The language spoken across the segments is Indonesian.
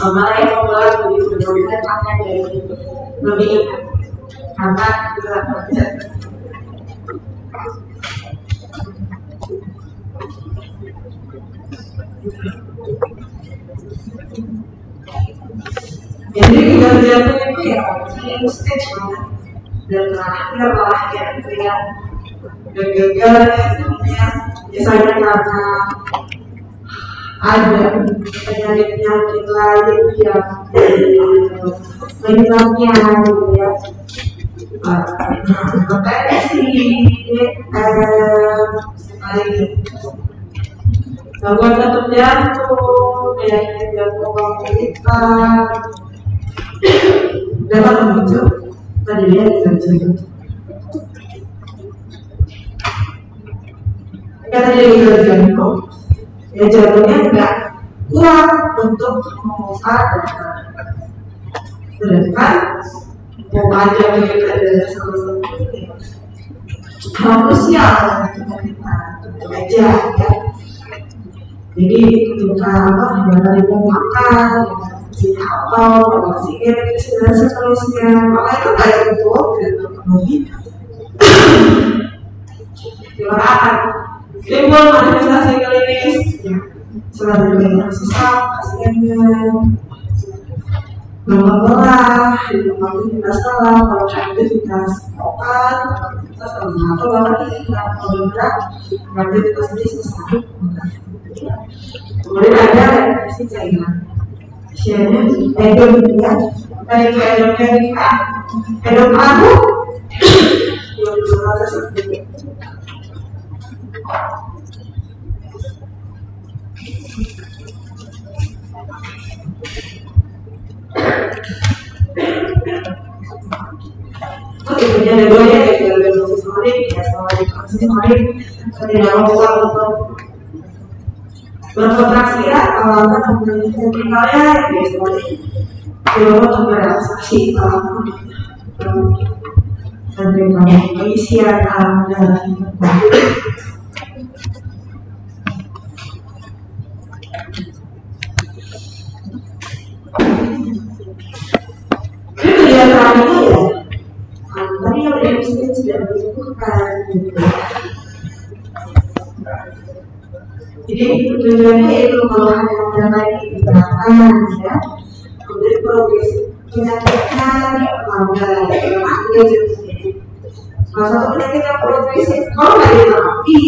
Malah yang membuat berbeda akan jadi lebih hangat juga. Jadi jantung itu ya ini stage mana dan terakhir lahir ya dan gagal itu biasanya karena ada penyakit lain yang penyebabnya gitu ya. Makanya sih gangguan detak jantung, penyakit jantung kita dapat muncul pada dia jantung. Karena dia jantung, ya jantungnya nggak kuat untuk memompa darah. Sedangkan pompa jantung itu adalah salah satu manusia kita tentu aja ya. Jadi ketika darah dipompakan, atau oksigen dan seterusnya, maka itu kayak itu tidak terpenuhi. Silakan timbul manifestasi klinis selalu dengan sesak, pasiennya belum lelah, aktivitas salah, kalau aktivitas obat, aktivitas atau bahkan kalau berat, aktivitas ini sesak. Kemudian ada reaksi cairan. Siapa edom ya, baik edom kita, edom aku, yang berada seperti itu. Kemudian ada dua ya, ada dosis horik, ya dosis horik, tidak lupa untuk berkontraksi ya, awalnya terkenalnya biasanya kalau untuk berelaksasi dan dengan pengisian alam darah ini kelihatannya ya tadi yang udah tidak disebutkan jadi tujuannya itu mengelola dana di belakang ya, kemudian progres penyakitnya lambat, salah satu penyakit yang progresif kalau nggak diterapi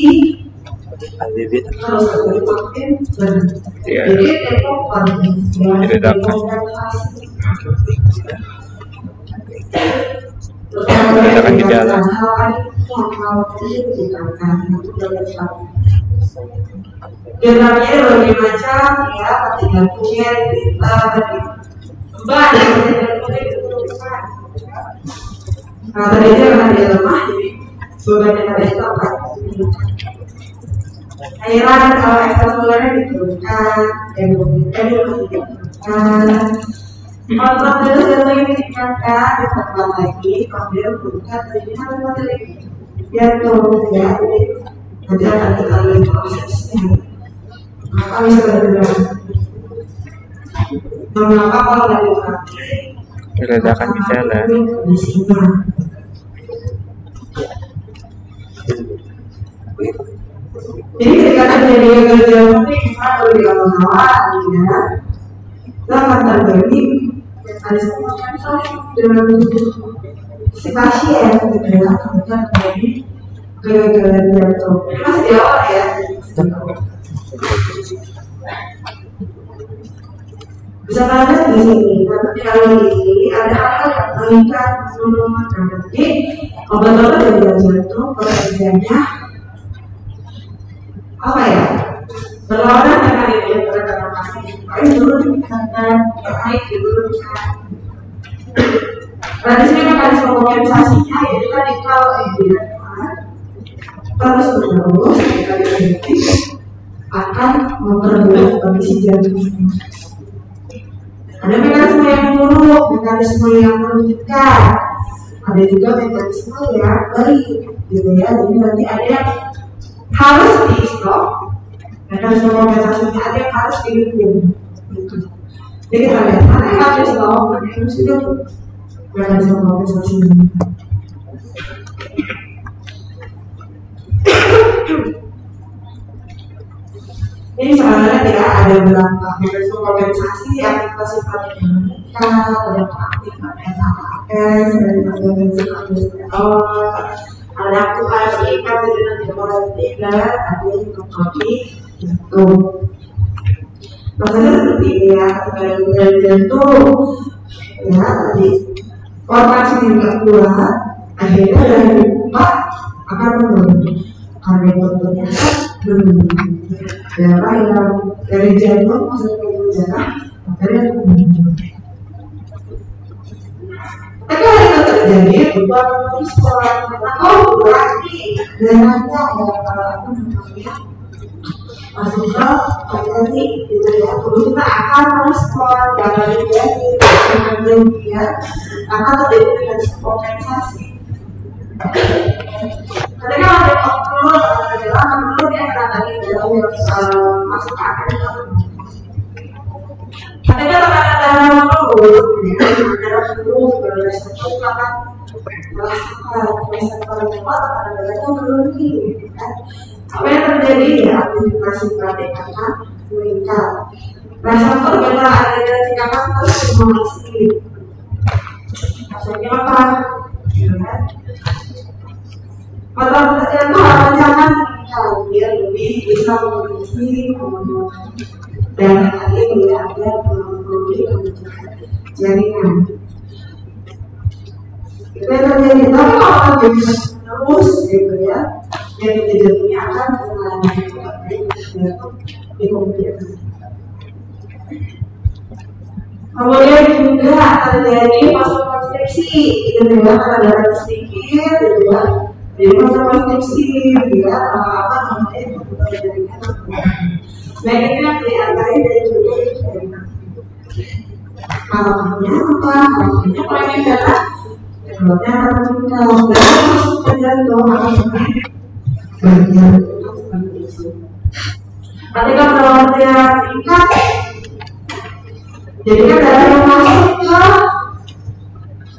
harus divaksin dan jadi merasakan gejala. Gejalanya berbagai macam ya, ketika punya beban nah tadi karena dia lemah jadi bebannya ada itu apa? Cairan kalau ekstraselulernya diturunkan, diturunkan. Kontrol terus yang ditingkatkan, ditambah lagi, kemudian bukan terjadinya materi jantung ya, jadi nanti akan kita lihat prosesnya. Maka bisa berbeda. Mengapa kalau dari merasakan gejala? Jadi ketika terjadi gagal jantung atau di awal-awal, ya, kita akan terjadi mekanisme dengan si pasien, gitu ya, kemudian terjadi gagal jantung. Masih di awal ya. Bisa banget di sini, tapi kalau di sini ada hal yang mengikat jadi obat-obat dari jantung pekerjaannya apa ya? Berlawanan dengan yang berkata masih paling dulu dikatakan naik dulu nah di sini mekanisme kompensasinya yaitu tadi kalau terus menerus akan memperburuk kondisi jantung. Ada mekanisme yang buruk, mekanisme yang merugikan, ada juga mekanisme yang baik, gitu ya. Jadi nanti ada yang harus di stop, Mekanisme kompensasinya ada yang harus didukung. Gitu. Jadi kita lihat mana yang harus dilakukan, mana yang harus didukung. Mekanisme kompensasinya. Ini sebenarnya tidak ada beberapa mekanisme kompensasi yang kita sifatnya dinamika, ada aktif, ada AKS, ada ada aktivasi, ada tidak, ada yang topik, gitu. Maksudnya seperti ini ya, ketika jantung, ya tadi kontraksi tidak kuat, akhirnya dari empat akan menurun. Karena bentuknya menurun. Darah yang dari jantung masuk ke darah, akhirnya menurun. Tapi hal itu terjadi bukan menulis sekolah atau berarti darahnya apa namanya masuk ke tadi gitu ya. Terus kita akan merespon darah jadi kemudian akan terjadi dengan kompensasi. Ketika ada kontrol adalah menurut dia akan tadi darah yang masuk ke akar. Ketika tekanan darah menurun, darah terus berdasarkan akan merasakan tekanan darahnya berhenti. Apa yang terjadi ya aktivitas simpatik akan meningkat. Reseptor beta adrenergic akan terus stimulasi. Maksudnya apa? Otot jantung akan meningkat, dia lebih bisa memiliki hormon dan tadi tidak ada memiliki jaringan. Itu yang terjadi. Tapi kalau terjadi terus gitu ya, yang jantungnya akan mengalami di kemudian. Kemudian juga terjadi vasokonstriksi, gitu ya, karena darah sedikit, gitu ya. Jadi vasokonstriksi, ya, apa namanya jaringan. Baik itu yang diantaranya dari juga jaringan. Harapannya apa? Harapannya kalau darah, sebabnya akan meningkat. Dan masuk ke jantung akan bagian seperti itu. Ketika penularan darah meningkat, jadi kan darah yang masuk ke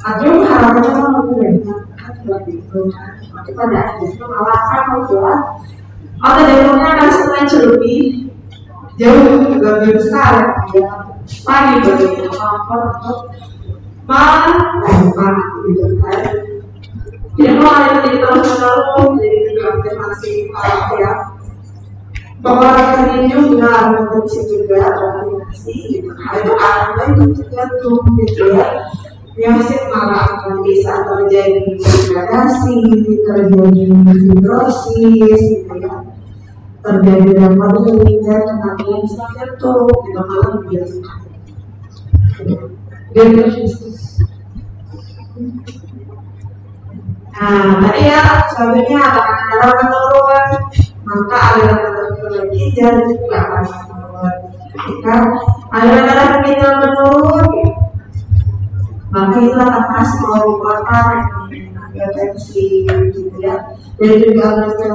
atrium harapannya kan lebih banyak kan seperti itu. Tapi pada akhirnya alasan membuat otot jantungnya akan stretch lebih jauh juga lebih besar ya. Pagi bagi apa untuk melempar gitu kan. Jadi kalau itu jadi terus menerus jadi juga masih ya. Pengeluaran juga bisa juga koordinasi gitu. Itu ada itu tergantung gitu ya. Yang malah akan bisa terjadi degradasi, terjadi fibrosis, gitu ya. Terjadi dapat hingga kematian jantung, kita malah biasa. Nah, tadi ya selanjutnya ada menurun, maka aliran darah ke ginjal juga akan menurun. Jika aliran darah ke ginjal menurun, maka itu akan pasti merupakan tensi, gitu ya. Dan juga akan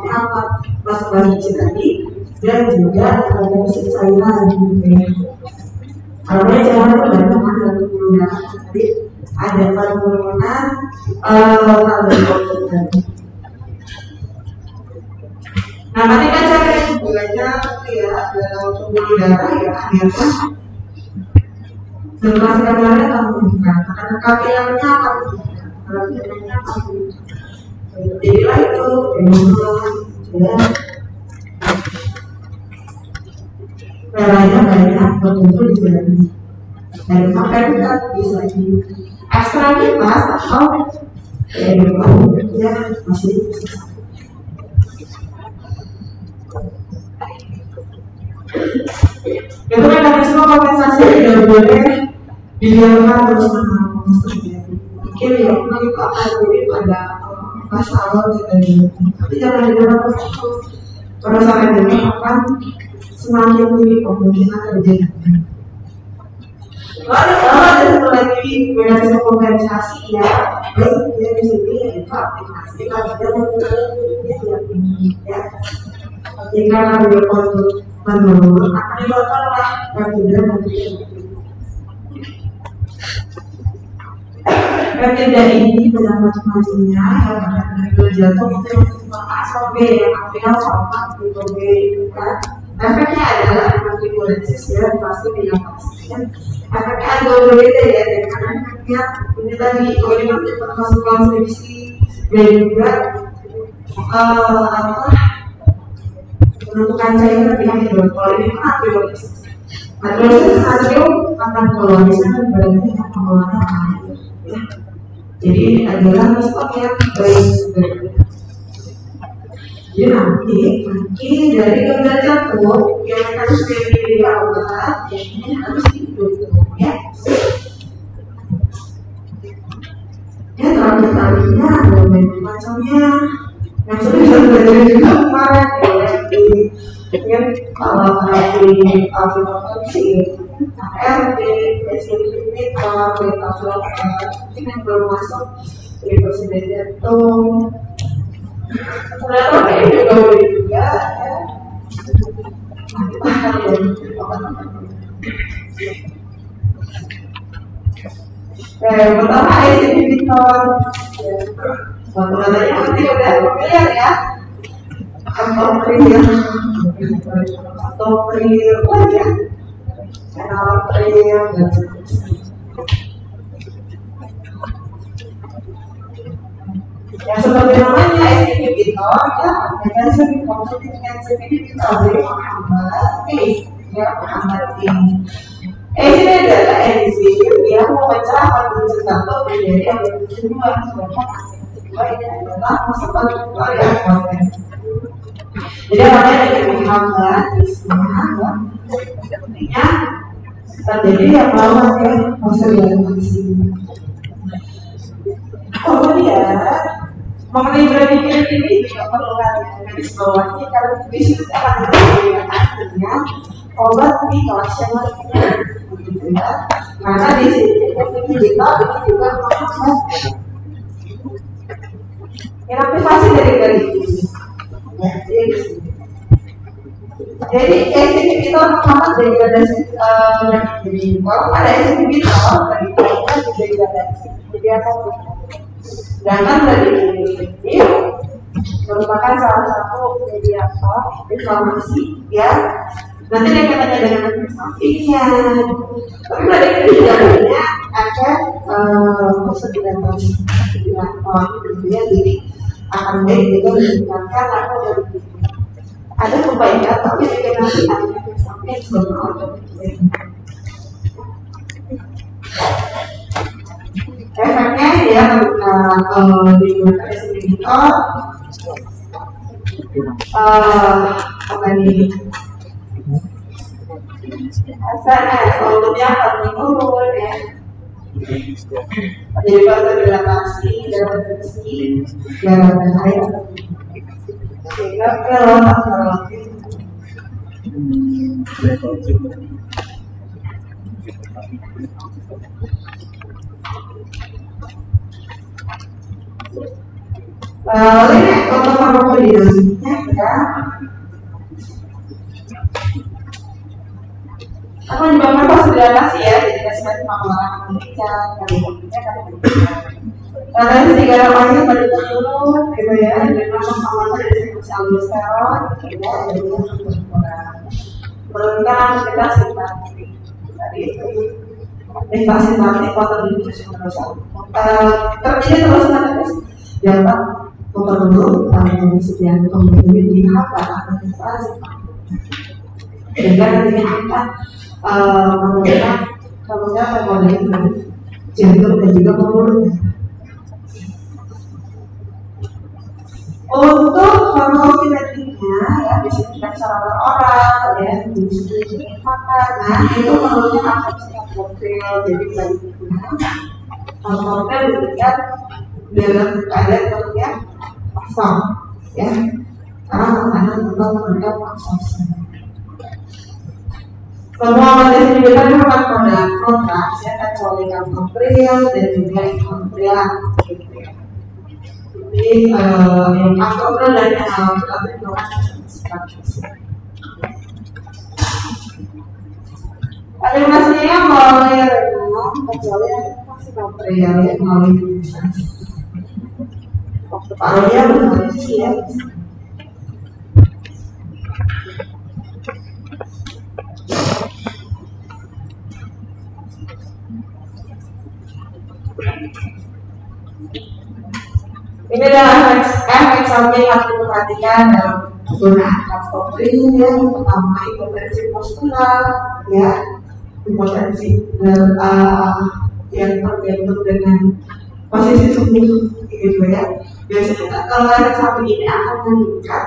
apa pas tadi, dan juga tensi cairan, gitu ya. Karena jangan kebanyakan dan penggunaan tadi ada penurunan karbon. Nah, ketika cara hubungannya ya dalam pembuluh darah ya akhirnya sirkulasi darahnya akan meningkat, karena kapilernya akan meningkat, kapilernya akan meningkat. Jadilah itu ya darahnya banyak berkumpul di jari dan sampai kita bisa di ekstremitas atau ya masih bisa. Itu mekanisme kompensasi tidak boleh dibiarkan terus menerus terjadi. Mungkin ya itu akan terjadi pada masa awal kita dulu, tapi jangan dibiarkan terus sampai dengan akan semakin tinggi kemungkinan terjadi. Lalu ada satu lagi mekanisme kompensasi ya, baik di sini yaitu aktivasi kardiak yang tinggi ya. Jika karbon menurun akan dilakukan oleh peptida peptida ini dengan macam-macamnya yang pada dari jatuh mungkin asal B yang artinya sama tipe B kan. Efeknya adalah antipolensis ya pasti yang pasti. Efeknya ada berbeda ya dengan efeknya ini tadi kalau termasuk konsumsi dan juga menentukan cairan yang hidrokol ini kan hidrolisis. Hidrolisis hasil akan polarisasi dan berarti akan mengeluarkan air. Jadi ini adalah respon yang baik. Jadi nanti dari gagal jantung yang harus diberi obat, ini harus didukung ya. Ya terakhir kalinya ada banyak macamnya. Yang sudah bisa belajar juga kemarin ya kalau di alfabetasi ART, SPP, kalau yang belum masuk di presiden jantung ternyata ini juga boleh juga ya pertama inhibitor sebenarnya nanti udah familiar ya Antopril ya Enalapril dan yang seperti namanya inhibitor ya mekanisme kognitif inhibitor jadi menghambat ya menghambat ini ini adalah enzim yang memecah karbon satu menjadi karbon kedua sedangkan ini adalah fosfat yang konten. Jadi namanya dengan menghambat istilahnya artinya terjadi yang melawan ya fosforilisasi. Kemudian mengenai berpikir ini juga perlu garis bawahnya kalau di situ akan terjadi artinya obat minoxidil gitu ya. Karena di sini inhibitor itu juga menghambat inaktivasi dari garis ini. Ya, jadi inhibitor menghambat degradasi jadi kalau ada inhibitor dari degradasi jadi apa? Sedangkan dari ini merupakan salah satu mediator inflamasi ya. Nanti dia katanya dengan efek sampingnya. Tapi dari ini juga banyak efek oksidatif gitu ya. Jadi akan baik juga meningkatkan atau ada kebaikan tapi juga nanti ada efek samping sebelum efeknya ya digunakan inhibitor apa nih asalnya solusinya akan menurun ya jadi kalau dilatasi dalam bersih dalam air sehingga kalau relatif lalu ini untuk farmakodinamiknya ya akan menyebabkan vasodilatasi ya jadi semacam pengeluaran pemeriksaan karena tiga namanya pada turun gitu ya dan pengeluaran dari sekresi aldosteron ya jadi menurunkan aktivitas simpatik tadi itu aktivitas simpatik atau difusi terjadi terus dapat memperburuk kemudian kemudian dihambat aktivitas sehingga nantinya akan menurunkan kemudian metabolisme jantung dan juga pembuluh. Untuk farmakokinetiknya ya bisa kita secara oral ya bisa makan. Nah itu menurutnya absorpsi alkohol jadi baik digunakan alkohol diberikan dalam keadaan perutnya kosong ya karena makanan untuk memberikan absorpsi. Semua obat inhibitor merupakan produk ya kecuali captopril dan juga infantril gitu ya. Jadi yang captopril dan enalapril Animasinya melalui renang, kecuali animasi material ya melalui tulisan. Waktu Pak Rodia benar sih ya. Ini adalah efek samping yang harus diperhatikan dalam penggunaan kapsoprin ya. Pertama hipotensi postural ya, hipotensi yang terbentuk dengan posisi tubuh gitu ya. Biasanya kalau efek samping ini akan meningkat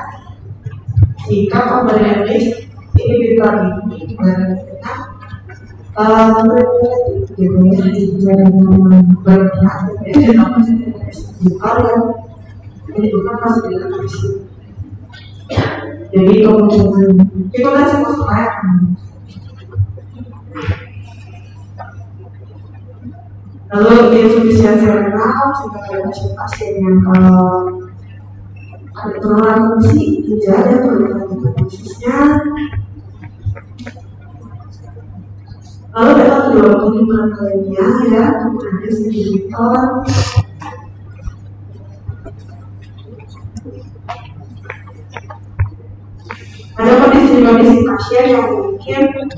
jika pemberian list inhibitor ini berhubungan gitu ya, berhubungan ini bukan masih dilakukan. Jadi kemungkinan kita masih masuk ayat. Lalu insufisiensi renal juga ada pasien yang ada penurunan fungsi ginjal dan penurunan fungsinya. Lalu dapat kedua penurunan lainnya ya, kemudian inhibitor. Ada kondisi-kondisi pasien yang mungkin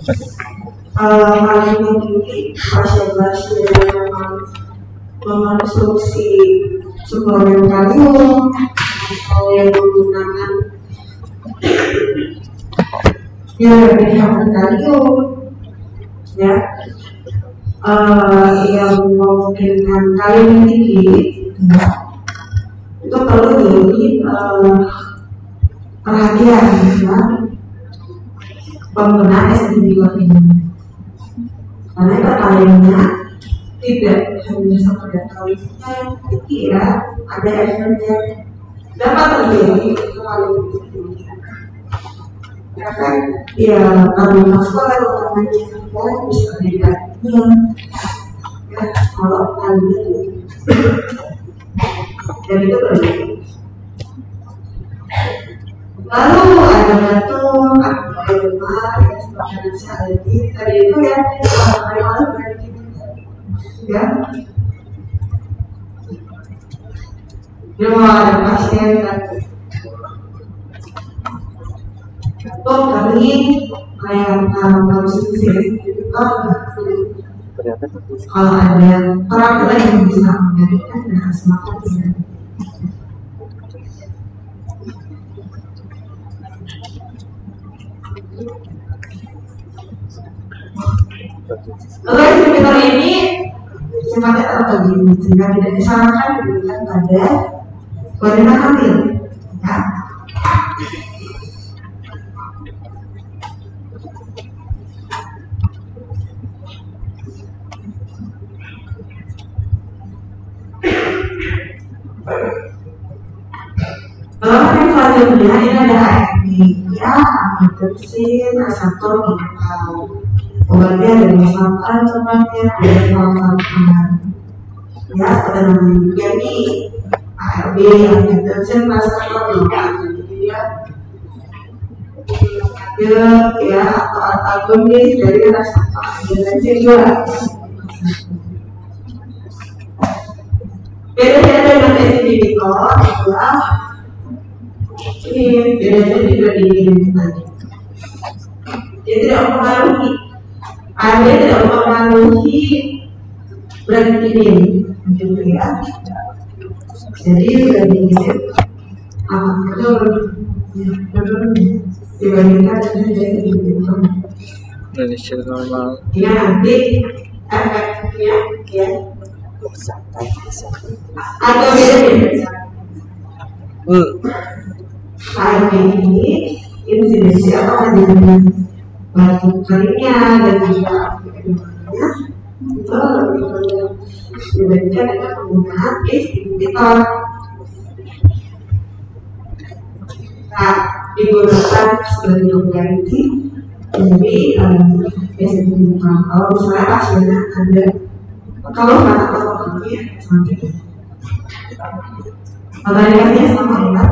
paling tinggi pasien-pasien yang mengkonsumsi suplemen kalium atau yang menggunakan kalium ya, yang memungkinkan kalium tinggi ya, itu perlu di perhatian ya, penggunaan inhibitor ini, karena kaliumnya tidak hanya sekedar kaliumnya yang tinggi ya, ada efeknya dapat terjadi kalium tinggi, efek ya kardiovaskular utamanya ya, bisa terjadi ya kalau kaliumnya tinggi, dan itu berbeda. Lalu ada batuk, ada demam, ya sebagian sekali tadi itu ya, malam berarti ya. Cuma ada pasien batuk kami kayak kalau sisi kalau ada perawat yang bisa menjadikan dan asma pasien. Lalu inhibitor ini sifatnya terbagi sehingga tidak disarankan diberikan pada wanita hamil ya. Lalu yang selanjutnya ini ada ARB ya, amiotensin, reseptor ginkal. Obatnya ada misalkan semuanya ada misalkan ya, pada namanya juga nih ARB, amiotensin, reseptor ginkal. Jadi ya atau antagonis dari reseptor amiotensin juga. Bedanya dengan inhibitor adalah ini bedanya juga di tadi. Dia tidak mempengaruhi, dia tidak mempengaruhi bradikinin, gitu ya. Jadi bradikinin akan turun dibandingkan dengan inhibitor. Indonesia normal. Ini nanti efeknya ya. Agak beda. ARB ini insidensi atau adanya batuk keringnya dan juga penyakitnya itu lebih banyak dibandingkan dengan penggunaan inhibitor. Nah, digunakan sebagai pengganti jadi biasanya digunakan kalau misalnya pasiennya ada kalau kata kami sampai materialnya sama ya.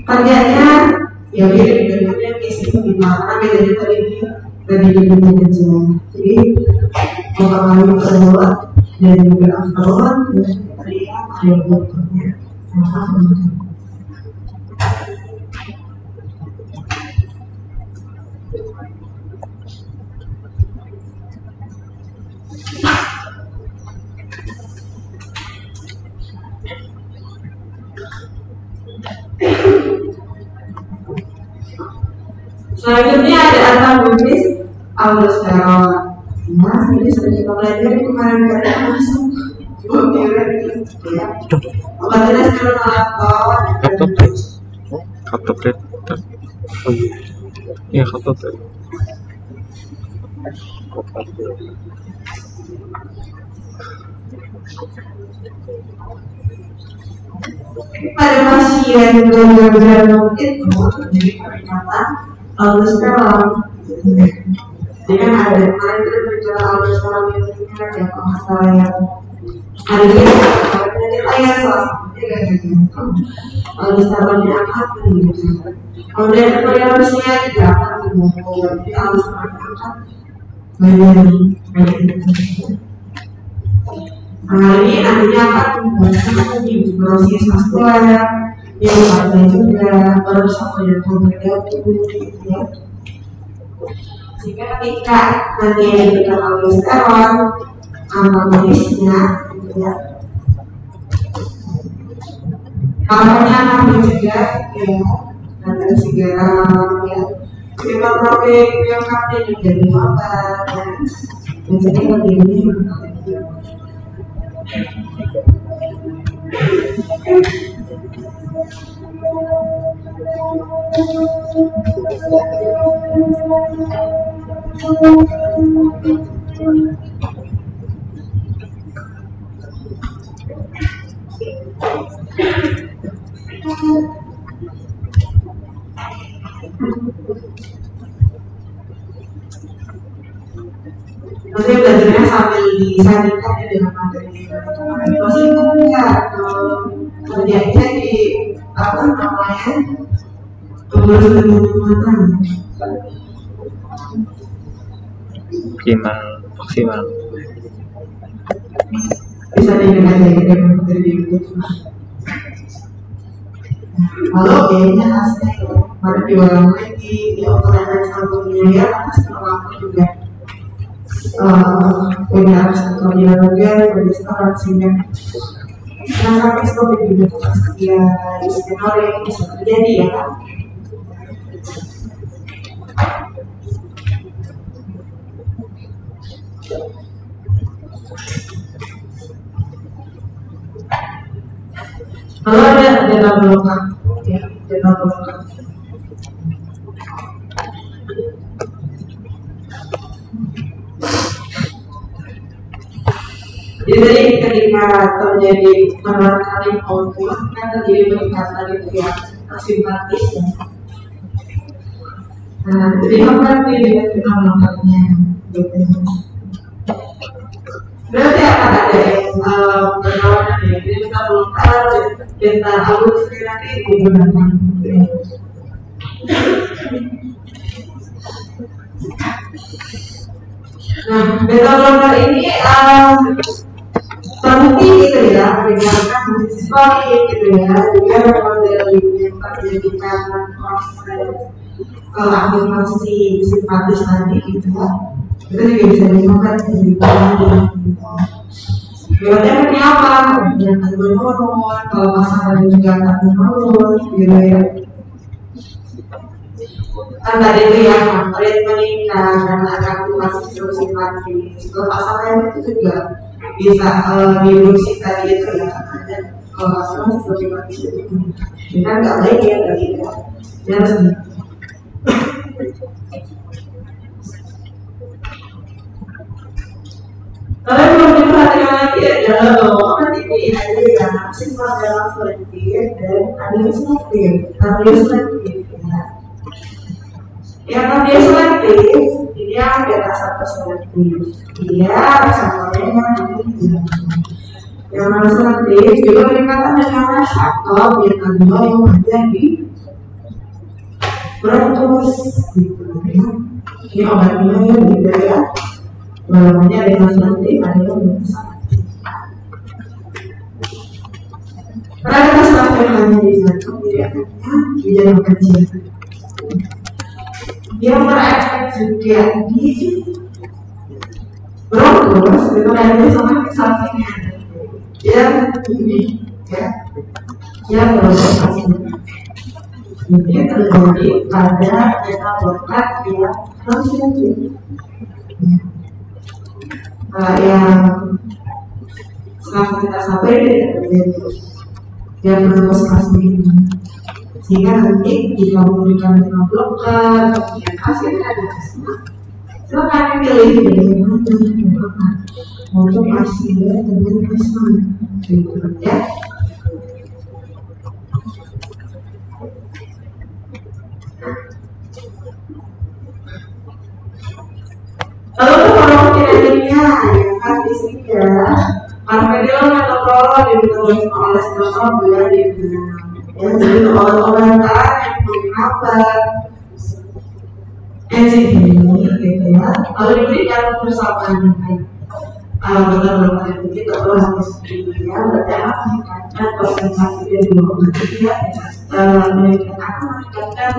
Kerjanya ya mirip dengan yang isi gimana bedanya tadi dibeli aja. Jadi mengalami kedua dan juga afterward dan terlihat ada bentuknya. Selanjutnya ada antagonis aldosteron. Nah, ini sudah kita pelajari kemarin langsung. Ya. Obat aldosteron aldosteron. Kaptopret. Oh iya, kaptopret. Pada pasien gagal itu terjadi peningkatan aldosteron. Jadi kan ada kemarin kita berbicara aldosteron yang meningkat ya, kalau masalah yang ada penyakit ayah salah satunya jantung. Aldosteronnya angkat gitu. Kemudian prevalensinya juga akan tumbuh. Jadi aldosteron angkat banyak. Nah ini artinya akan membahas fibrosis vaskular, yang ada juga baru sampai yang bergabung gitu ya. Sehingga ketika nanti diberikan aldosteron, antagonisnya gitu ya, harapannya akan mencegah ya dan segala ya fibrotropic myocardium juga dihambat dan menjadi lebih meningkat. Maksudnya belajarnya sambil disandingkan ya dengan materi masih enggak kerjanya di apa namanya pembuatan maksimal bisa dengan materi itu. Kalau kayaknya asli pada diulang lagi di operasi sambungnya ya setelah juga punya koordinat juga berdasarkan sehingga sampai stop di ya skenario yang bisa terjadi ya kan. Kalau ada blokan ya blokan. Jadi ketika terjadi penerapan output kan terjadi peningkatan itu ya simpatis ya. Nah, jadi apa dengan penolakannya gitu. Berarti akan ada yang penolakan ya. Jadi kita belum tahu tentang algoritma nanti digunakan. Nah, beta blocker ini terbukti gitu ya, berdasarkan mahasiswa gitu ya, juga dari yang terjadikan proses aktivasi simpatis tadi gitu ya, itu juga bisa ditemukan di dalam Biasanya apa? Yang menurun, kalau pasangan juga akan menurun, gitu ya. Kan tadi itu ya, rate meningkat karena aktivasi simpatis. Kalau pasangan itu juga bisa dilusi tadi itu ya, ada kalau pasangan simpatis itu kita nggak baik ya tadi ya. Ya harus kalau belum diperhatikan lagi adalah bahwa nanti ada yang simpel dalam selektif dan administratif ya. Yang namanya selektif dia beta satu selektif dia sampelnya yang non selektif juga berkaitan dengan reseptor beta 2 yang ada di Bronkus gitu ya. Ini obatnya juga ya, namanya rekonstruktif ada yang bisa. Pada saat hanya di satu tidaknya tidak kecil. Dia berefek juga di bronkus itu ada sama sampingnya. Yang ini ya, yang bronkus ini terjadi pada metabolit yang konsumtif. Yang setelah kita sampai yang bronkus asli ini, sehingga nanti jika memberikan bloker kemudian hasilnya ada asma, silakan pilih bagaimana untuk hasilnya dengan asma gitu ya. Lalu kalau kinerjanya ya kan di sini ya, Arpediol metoprolol diberikan oleh sponsor bulan di ya, jadi obat-obatan yang menghambat enzim ini gitu ya, lalu diberikan bersama dengan obat-obatan begitu atau habis ya, berarti akan meningkatkan konsentrasi dari obat ya, meningkatkan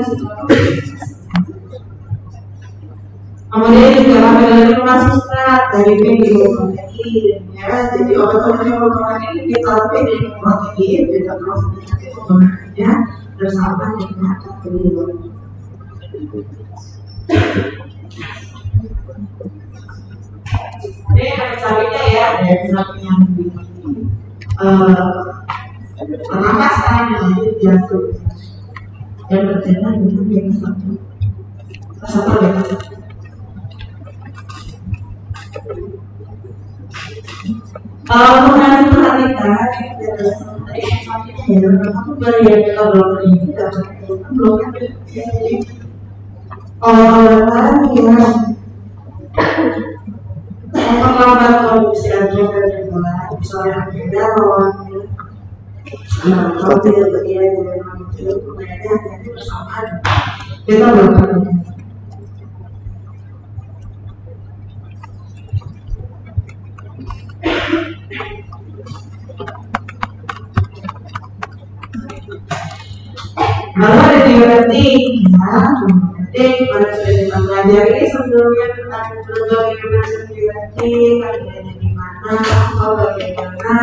kemudian juga apabila masih serat dari protein ya, jadi obat-obatan protein ditolak dari protein juga protein penggunaannya bersama dengan kandungan. Ini ada sampingnya ya, ada sampingnya pernapasan dan jantung dan berjalan dengan yang satu dengan mengenai perhatikan aku dari yang kita belum ini belum orang yang memperlambat produksi androgen dan gula, misalnya beda lawannya kalau tidak bagian dari manusia kemudian nanti bersamaan kita belum tahu. Lalu ada diuretik, ya, diuretik pada sudah kita pelajari sebelumnya tentang bagaimana diuretik, bagiannya di mana, bagaimana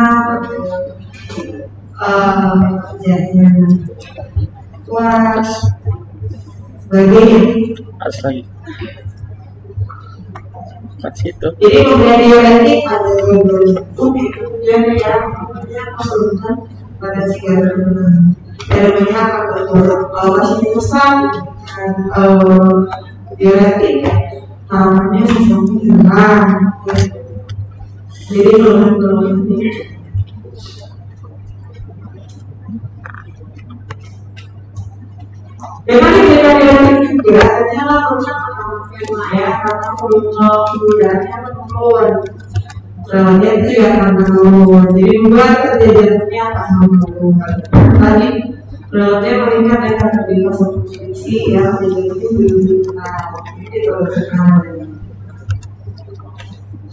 kerjanya, kuat, sebagainya. Asli. Situ. Jadi kemudian diuretik ada kemudian yang menurunkan pada segala ilmunya kalau masih dipesan diuretik harapannya bisa hilang. Jadi keluhan ini memang kita diuretik juga artinya rusak atau ya karena kemudahannya menurun. Dia itu ya akan menurun. Jadi buat kejadiannya akan menurun. Tadi dia meningkat dengan terbilang satu fungsi ya, jadi itu belum dikenal. Jadi kalau sekali.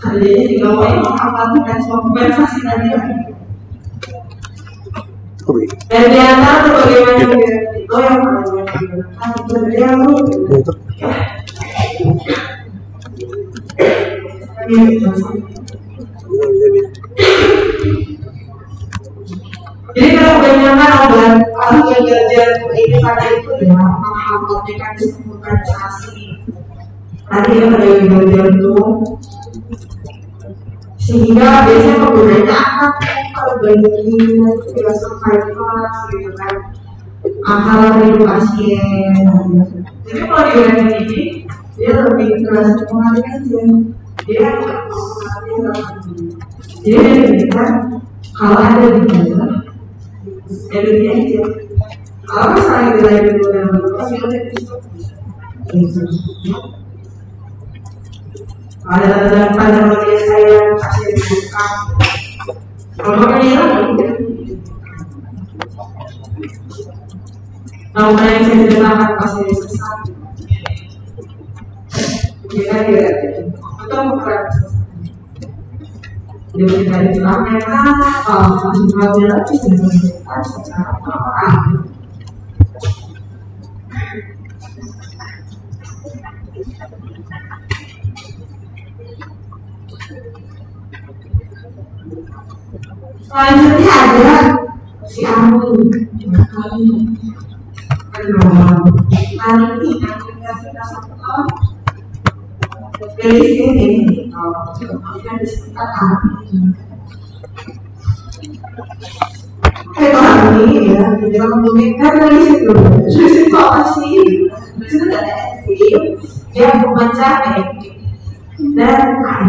Jadi jika mau mengamalkan kompensasi tadi. Dan di antara bagaimana itu yang jadi kalau bagaimana obat yang belajar ini pada itu ya menghambat mekanisme kompensasi tadi yang ada yang belajar itu sehingga biasanya penggunanya akan kalau bandingin biasa bypass gitu kan antara hidup pasien. Jadi kalau di orang ini dia lebih keras pengalihan dia jadi dia kalau ada di dalam edukasi aja. Kalau misalnya kita lagi dengan pasti ada tanda bagian saya kasih dibuka. Kalau ini Nah, yang saya ceritakan pasti sesat. Kita tidak atau bukan jadi kita diceritakan masih belajar lagi dengan secara orang. Selanjutnya ada si Ami. Hari ini aplikasi Kasabel dari sini kita disebutkan Ami. Kalau ini ya kita membuktikan dari situ situasi itu ada ekstrim dia membaca dan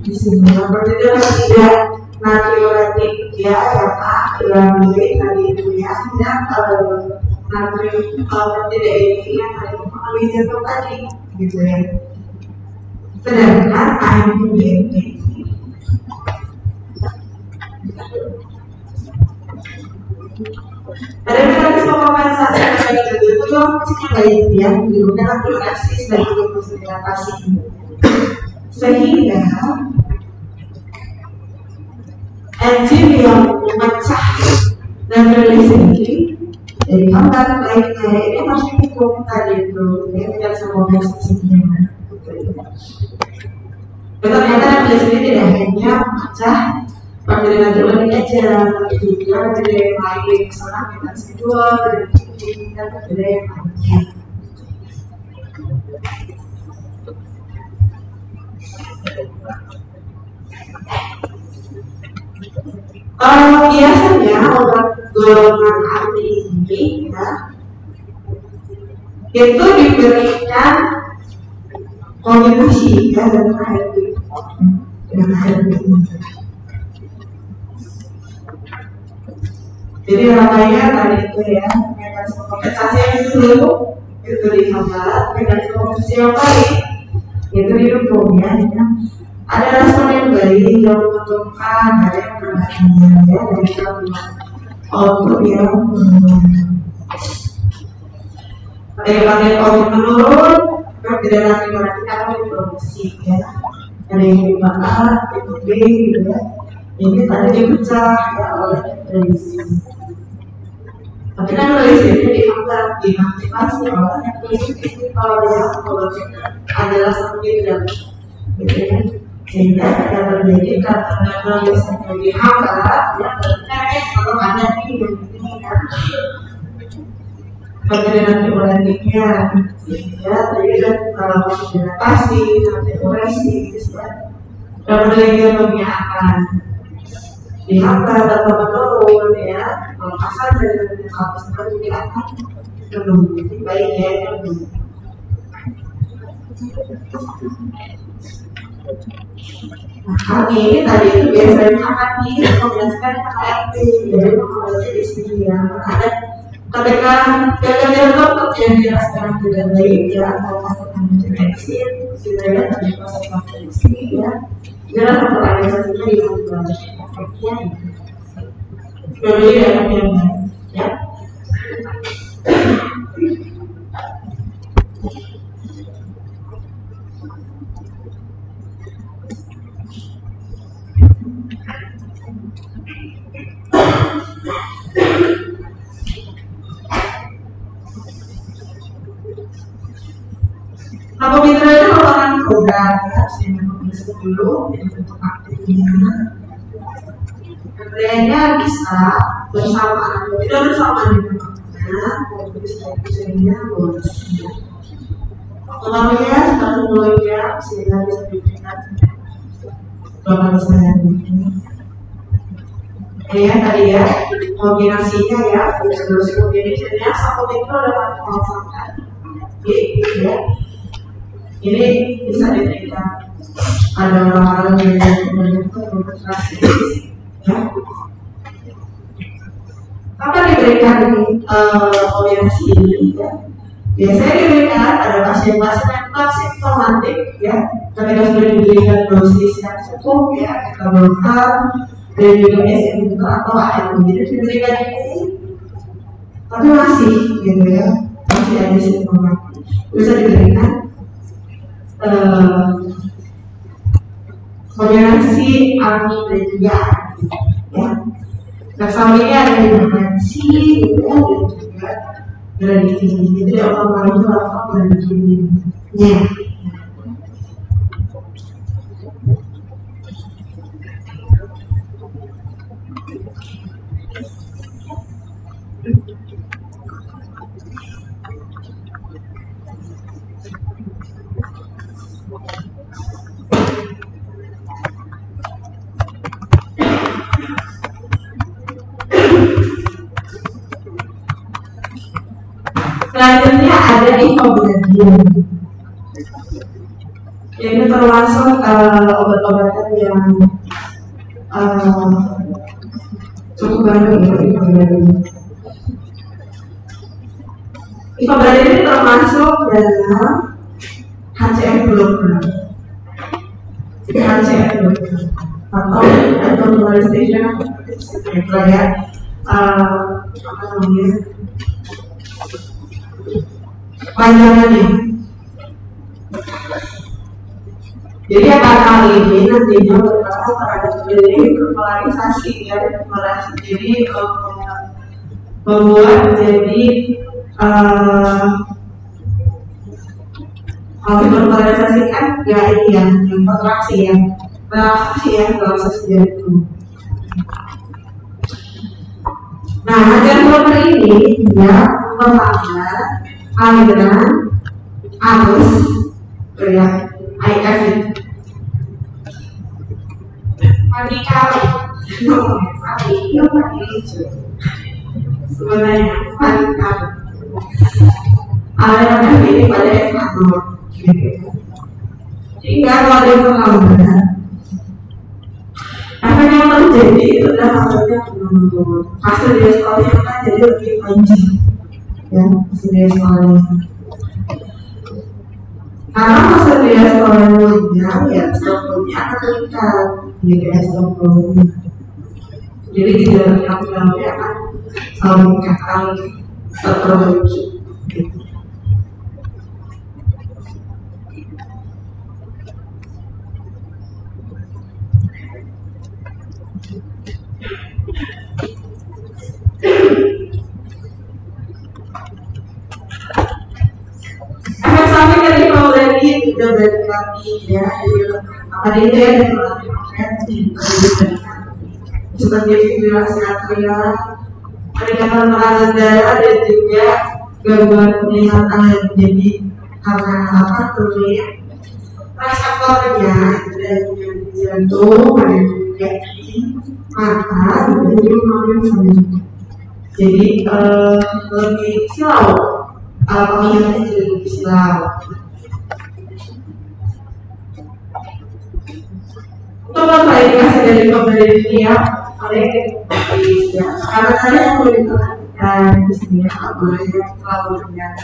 di sini berbeda tidak natriuretik ya yang mirip tadi itu ya dan natrium tidak ini yang tadi mengalami jatuh tadi gitu ya. Sedangkan air itu BNP ada mekanisme kompensasi baik itu juga fungsinya baik ya dengan aplikasi sebagai konsentrasi sehingga enzim yang memecah dan rilis ini jadi hambar baiknya ini masih cukup tadi itu ya tidak semua kompensasinya. Ternyata rilis ini tidak hanya memecah bakteri natrium aja, tapi juga bakteri yang lain, misalnya metasi 2 dan bakteri yang lainnya. Biasanya obat golongan anti ini ya, itu diberikan kombinasi ya dengan HRV. Jadi namanya tadi itu ya mekanisme kompensasi yang dulu itu dihambat, mekanisme kompensasi yang baik itu didukung ya. Ada respon yang baik yang menentukan ada yang berhasil ya dari output yang menurun. Pada output menurun, tidak lagi berarti akan diproduksi ya. Ada yang dibakar, itu B gitu ya. Ini tadi dipecah ya oleh release. Tapi kan release itu dianggap diaktifasi oleh release itu kalau dia adalah seperti itu gitu ya. Sehingga yang terjadi karena release itu dianggap ya berarti kalau ada di ini kan perjalanan diulanginya sehingga terjadi kalau dilatasi nanti orasi gitu ya. Dan penelitian membiarkan diangkat atau menurun ya, kalau kasar dari kapasitas juga akan menurun, baiknya menurun. Nah, kami ini tadi itu biasanya akan dikombinasikan dengan ART, jadi mengoperasi di sini ya. Ada ketika gagal dokter yang dirasakan tidak baik ya, atau masalah infeksi, sebenarnya tadi proses infeksi ya. Jelas organisasinya di luar efeknya berbeda yang ya. Nah, pemitranya merupakan program ya, sehingga bisa dulu untuk aktifnya. Kemudiannya bisa bersamaan, tidak bersamaan dengan bisa bonus. Otomatisnya satu mulainya sehingga bisa diberikan berapa misalnya. Ya tadi ya kombinasinya ya, terus kombinasinya satu mikro dapat menghasilkan ya. Ini bisa diberikan ada orang-orang yang berkonsentrasi ya. Kapan diberikan kombinasi ini ya? Biasanya diberikan pada pasien-pasien yang simptomatik ya. Ketika sudah diberikan dosis yang cukup ya, kita berikan dan juga SMK atau ARV. Jadi diberikan ini tapi masih gitu ya, masih ada simptomat bisa diberikan kombinasi AMI dan juga ya. Nah sama ini ada dimensi gitu ya, dan juga gradasi. Jadi orang itu apa gradasinya. Selanjutnya ada ivermectin. Ini termasuk obat-obatan yang cukup baru ya, ivermectin ini termasuk dalam HCF blocker. Jadi HCF blocker atau anticoagulation itu ya, apa namanya? Panjangannya. Jadi akan kali ini nantinya berkaitan terhadap polarisasi ya, polarisasi. Jadi membuat menjadi kalau berpolarisasi kan ya ini ya, yang kontraksi ya, relaksasi ya, relaksasi itu. Nah, agar blocker ini dia merupakan aliran arus ya, IF pagi kali sebenarnya pagi kali aliran IF ini pada ekvator sehingga kalau ada perlambatan apa yang terjadi itu adalah hasil diastolnya kan jadi lebih panjang ya, hasil diastolnya. Karena hasil diastolnya ya strukturnya akan meningkat jadi strukturnya. Jadi gejala penyakit akan meningkatkan terperbaiki. Efek samping dari ivermectin sudah berarti ya, apa itu ya, seperti fibrillasi atrial, peningkatan tekanan darah dan juga gangguan penglihatan yang menjadi karena apa turunnya reseptornya dan jantung, ada juga di mata, dan juga jadi lebih silau. Pemilihannya jadi lebih silau. Untuk memverifikasi dari ivermectin ya, oleh ya, karena saya yang boleh diperhatikan di sini ya, boleh selalu terlihat.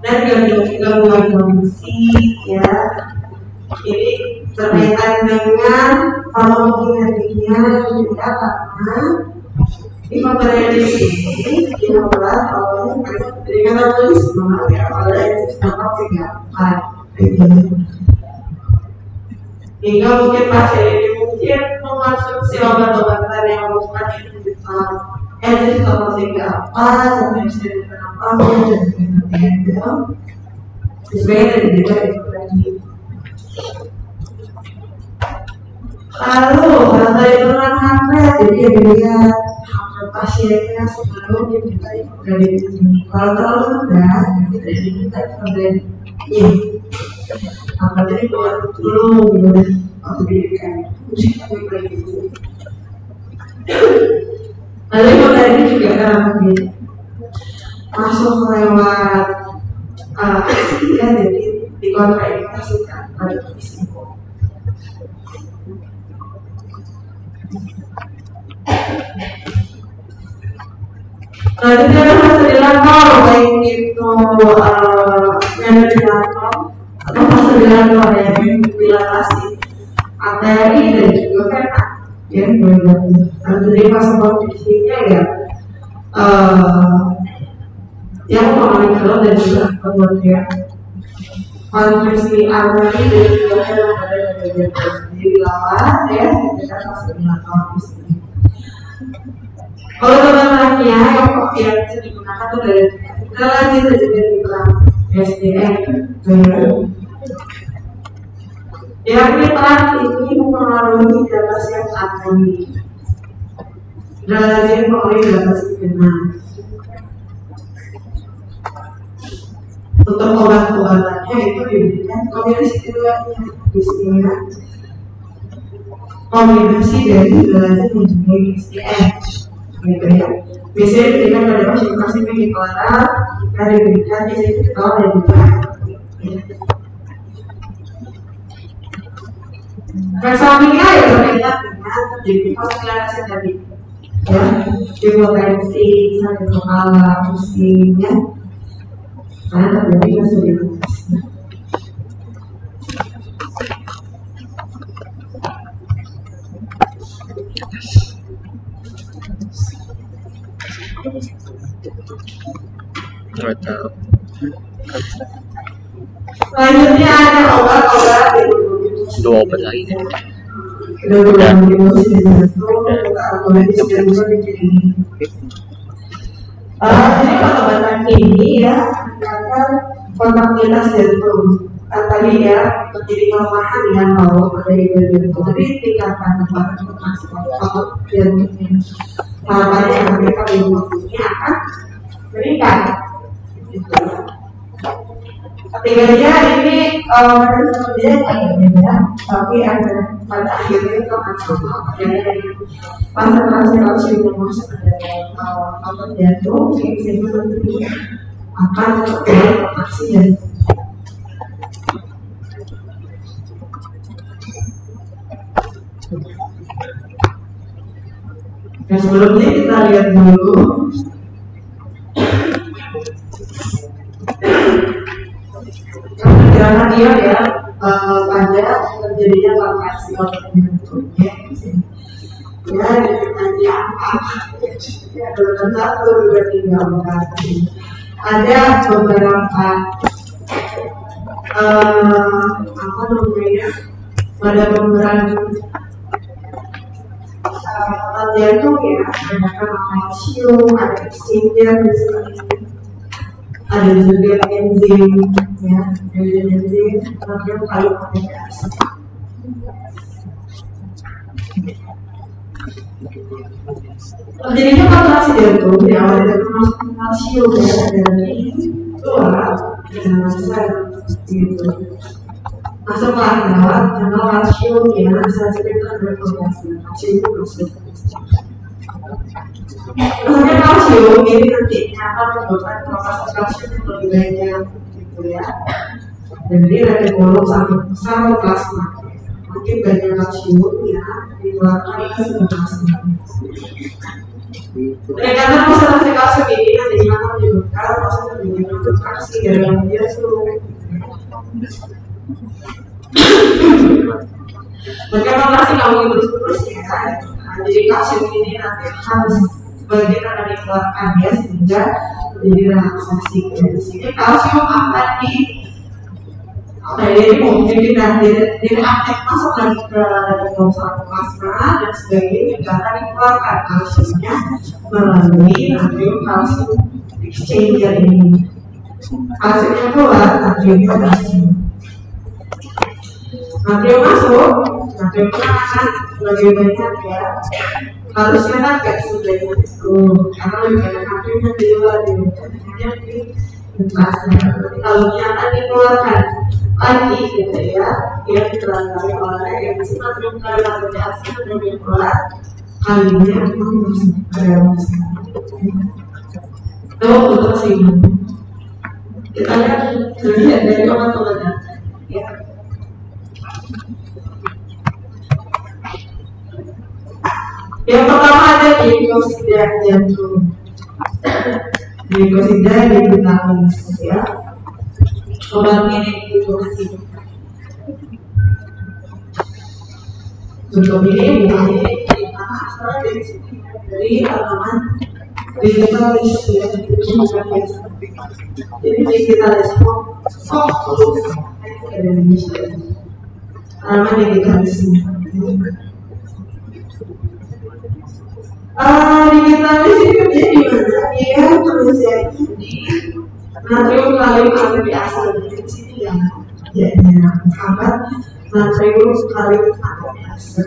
Dan gangguan fungsi ya, ini berkaitan dengan farmakokinetiknya juga karena ivermectin ini dibuat oleh metabolisme ya, oleh sistem oksigen hingga mungkin pasien ini mungkin mengonsumsi obat-obatan yang merupakan sistem oksigen apa sampai sistem apa dan sesuai dengan ivermectin. Lalu kalau dari turunan hamlet, jadi dilihat pasiennya sebelum diminta ivermectin. Kalau terlalu rendah, kita diminta ivermectin. Apa tadi buat dulu boleh aku berikan musik apa itu. Lalu ivermectin juga kan masuk lewat ya, jadi dikontraindikasikan pada risiko. Jadi ada fase dilator, baik itu dilator atau fase dilator yang dilatasi arteri dan juga vena. ya jadi fase konfliknya ya yang memonitor dan juga kemudian konversi armoni dari lawan ya kita fase konflik. Kalau teman-temannya yang bisa digunakan itu dari kita lanjut aja dari SDM yang kita ini mempengaruhi data set armoni. Rajin mempengaruhi data set benar. Untuk obat-obatannya itu diberikan kombinasi keduanya di sini. Kombinasi dari rajin dan juga SDM. Gitu ya. Biasanya diberikan pada pasien-pasien bipolar, jika diberikan biasanya kita dan juga. Resaminya ya berkaitan dengan terjadi konsentrasi tadi, ya, hipotensi, sakit kepala, pusing, ya, karena terjadi konsentrasi. Selanjutnya ada obat-obat dua obat lagi kan? Jadi obat-obatan ini ya meningkatkan kontaktivitas jantung. Tadi ya terjadi kelemahan yang kalau pada jantung, tapi tingkatkan kontaktivitas jantungnya. Harapannya yang mereka ini akan meningkat. Ketiganya ini sebenarnya beda, tapi ada pada akhirnya itu akan sama. Konsentrasi kalsium yang masuk ke dalam otot jantung, sehingga nanti akan terjadi kontraksi jantung. Nah, sebelumnya kita lihat dulu karena dia ya pada terjadinya kontraksi otot jantungnya ya nanti apa ya golongan 1, 2, 3, 4 ada beberapa apa namanya pada beberapa otot jantung ya ada kalsium, ada oksigen di sini. Ada juga enzim, ya, enzim, kemudian kalsium. Jadinya kontraksi jantung ya, ada termasuk kalsium ya, dan ini keluar dengan besar gitu. Masuklah lewat channel kalsium ya, saya cerita berkontraksi kalsium itu masuk. Misalnya kalsium ini nantinya akan menyebabkan proses kalsium yang lebih banyak gitu ya. Dan dia dari volume sampai plasma. Makin banyak kalsium ya dikeluarkan ke plasma. Peningkatan konsentrasi kalsium ini nantinya akan menyebabkan proses terjadinya kontraksi dalam jantung. Maka kontraksi kalau terus ya, jadi kalsium ini nanti harus bagian akan dikeluarkan ya sehingga menjadi relaksasi. Dari sini kalsium akan jadi mungkin direaktif masuk lagi ke dalam saraf plasma dan sebagainya juga akan dikeluarkan kalsiumnya melalui natrium kalsium exchanger ini. Kalsiumnya keluar, natriumnya masuk. Natrium masuk, natriumnya akan lebih banyak ya. Harusnya kan kayak sebenarnya itu karena lebih banyak natriumnya di luar hanya di plasma. Kalau akan dikeluarkan lagi gitu ya, yang diterangkan oleh yang disebut natrium karbonat asam natrium keluar kalinya akan masuk ke dalam itu untuk sini. Kita lihat dari obat-obatan ya. Yang pertama ada glikosida jantung. Glikosida vitamin ya. Obat ini glikosida. Untuk ini ini karena asalnya dari sini dari halaman digitalis ya, jadi digitalis kok dari Indonesia halaman digitalis digitalis ini kerja di mana dia tulisannya di natrium kalium air asal dari sini ya, jadi sahabat natrium kalium air asal.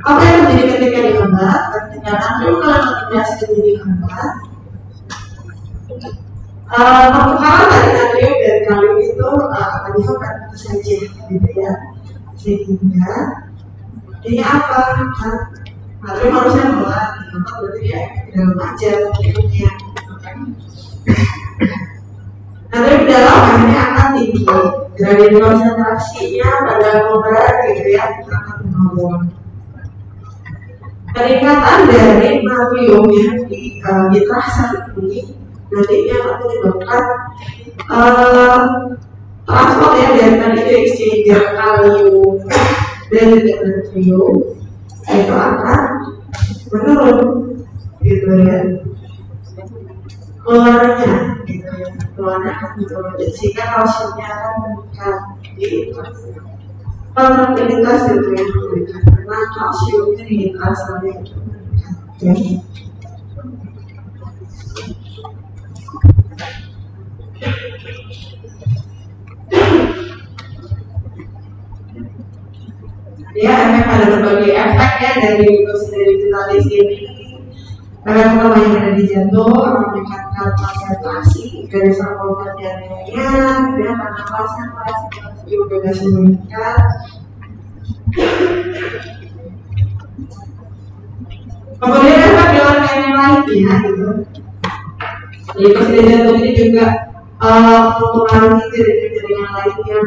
Apa yang terjadi ketika dihambat? Ketika natrium kalium air asal dihambat, pertukaran dari natrium dan kalium itu akan dihambat saja, gitu ya, sehingga ini apa? Natrium harusnya keluar, berarti ya dalam aja bentuknya. Natrium di dalam akhirnya akan tinggi, gradien konsentrasinya pada berat gitu ya, akan menurun. Peningkatan dari natrium yang di terasa ini nantinya akan menyebabkan transport ya dari tadi itu exchanger kalium dan juga natrium itu akan menurun gitu ya, keluarnya gitu ya, keluarnya akan menurun sehingga kalsiumnya akan meningkat gitu. Kontraptilitas itu yang meningkat karena kalsiumnya di asalnya itu meningkat ya. Ya, efek ada berbagai efek ya dari digitalis ini. Efek pertama yang ada di jantung meningkatkan konsentrasi dari sarkomat jantungnya, kemudian pernapasan juga bisa meningkat. Kemudian efek di organ yang lainnya gitu. Jadi presiden jantung ini juga mempengaruhi jaringan lainnya.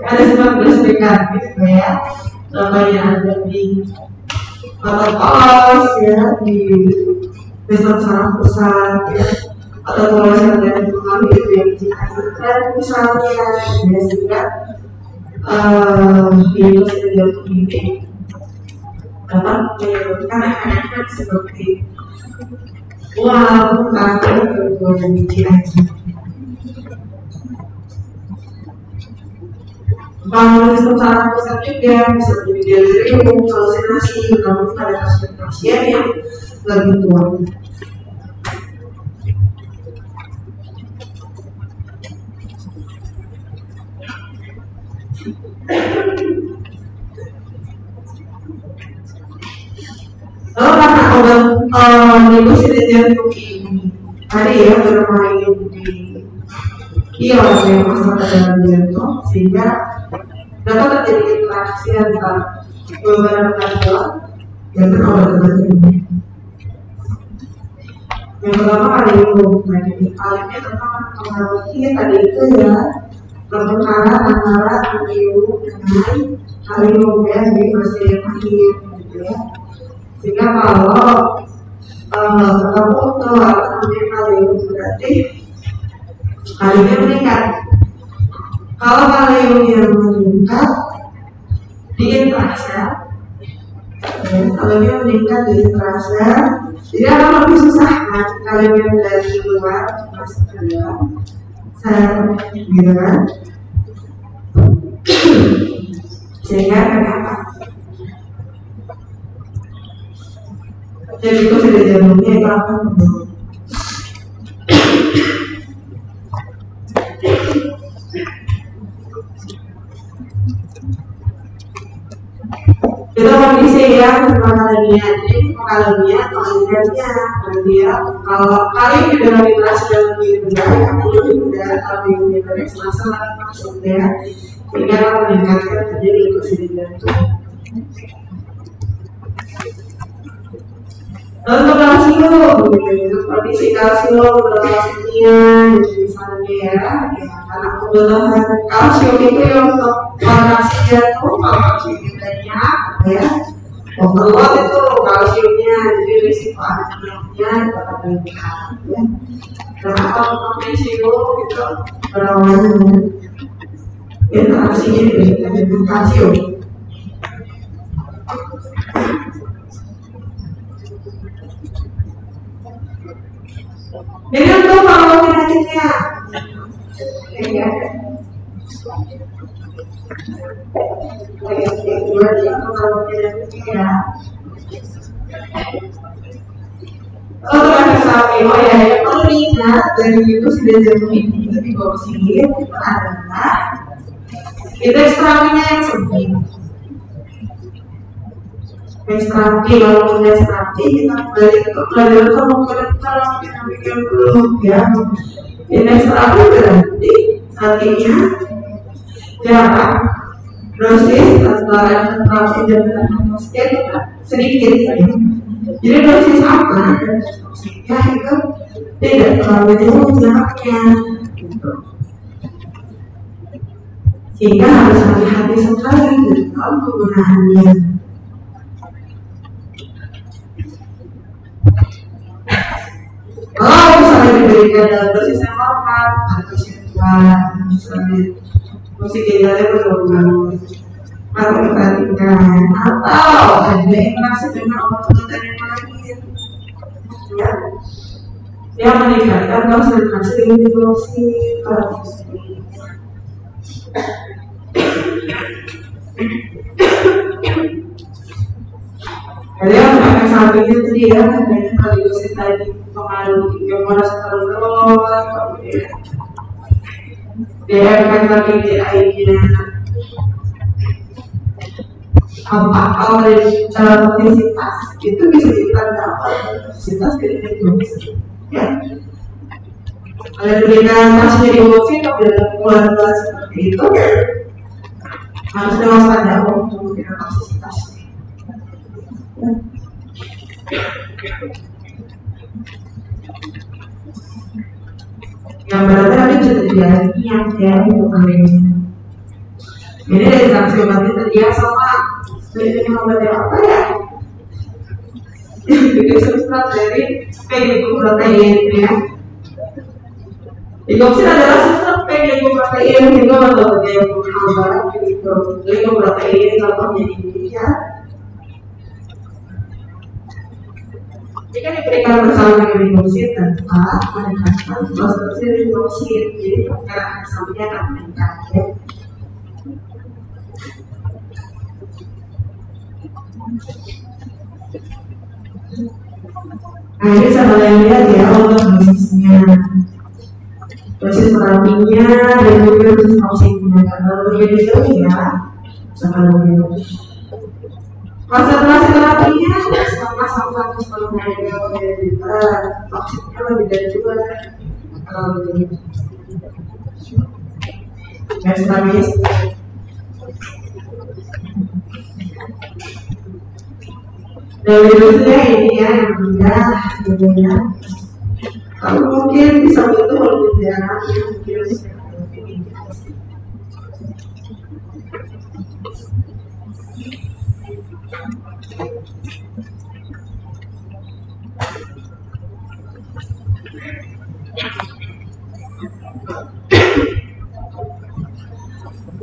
Ada 19 dekat gitu ya, contohnya ada di otot polos ya, di besar saraf pusat ya, atau polos yang ada di pengaruh itu yang dan misalnya ya sehingga virus jantung ini dapat menyebabkan efek-efek seperti kanker dan biji aja. Bangun sistem saraf pusat juga bisa menjadi delirium, halusinasi, namun pada pasien yang lebih tua. Lalu karena obat deposisi jantung ini tadi ya bermain di kios yang masuk ke dalam jantung sehingga dapat terjadi interaksi antara beberapa zat dan obat-obat ini. Yang pertama kalium, kaliumnya tentang mempengaruhi tadi itu ya pertukaran antara kalium dengan kalium ya di fase yang akhir gitu ya. Sehingga kalau ketemu tuh namanya kalium berarti kaliumnya meningkat. Kalau kaliumnya meningkat di intrasa, kaliumnya meningkat di intrasa, jadi akan lebih susah kan kaliumnya dari luar masuk ke dalam sel, gitu kan? Sehingga kenapa? Jadi itu sudah jantungnya itu akan menurun. Itu kondisi yang mengalaminya, jadi mengalaminya atau akhirnya dia kalau kalium di dalam interaksi dalam diri berbahaya, kalium tidak kalium di dalam masalah maksudnya sehingga meningkatkan terjadi oksida jantung. Untuk kalsium, kondisi kalsium berasnya misalnya ya, karena kebutuhan kalsium itu yang untuk kontraksi jantung, kalau kalsium banyak, ya, overload itu kalsiumnya, jadi risiko anemia itu akan meningkat, ya. Kenapa magnesium itu berawal interaksinya diberikan dengan kalsium. Jadi untuk kalau penyakitnya kalau sapi, oh ya, yang perlu diingat dari itu sudah jauh ini di bawah sini adalah indeks terapinya yang sempit. Indeks terapi, kalau indeks terapi kita kembali ke pelajaran kalau kita pikir dulu ya. Indeks terapi berarti artinya jarak dosis antara terapi dan dosis sedikit saja. Jadi dosis apa dan dosisnya itu tidak terlalu jauh jaraknya, sehingga harus hati-hati sekali dalam penggunaannya. Kalau misalnya diberikan dalam dosis yang normal atau sesuai misalnya musik idealnya berubah, harus diperhatikan, atau ada interaksi dengan obat-obatan yang lain ya, yang meningkatkan konsentrasi glukosid. Jadi yang akan sampingnya tadi ya, adanya glukosid tadi pengaruh gimana sekarang kemudian dia akan lagi di airnya apa dari intensitas itu bisa ditanda intensitas glukosid ya. Kalau diberikan pasnya di glukosid dalam bulan-bulan seperti itu harus diwaspada untuk memberikan toksisitas. Yang berarti nanti bisa terjadi yang untuk kalian. Ini dari reaksi obatnya terjadi sama dengan obatnya apa ya? Itu substrat dari peglycoprotein ya. Glukosid adalah substrat peglycoprotein juga atau peglycoprotein contohnya ini ya. Jika diberikan bersama dengan glukosid tanpa meningkatkan konsentrasi glukosid, jadi perkiraan sampingnya akan meningkat ya. Nah ini sama yang lihat ya untuk dosisnya, dosis terapinya dan juga dosis toksiknya. Kalau berbeda jauh ya sama dengan konsentrasi terapinya sama 1,5 mg toksiknya lebih dari 2 kalau begitu. Garis habis. Dari dosisnya ini ya yang rendah sebenarnya. Kalau mungkin bisa butuh lebih jarang ya mungkin.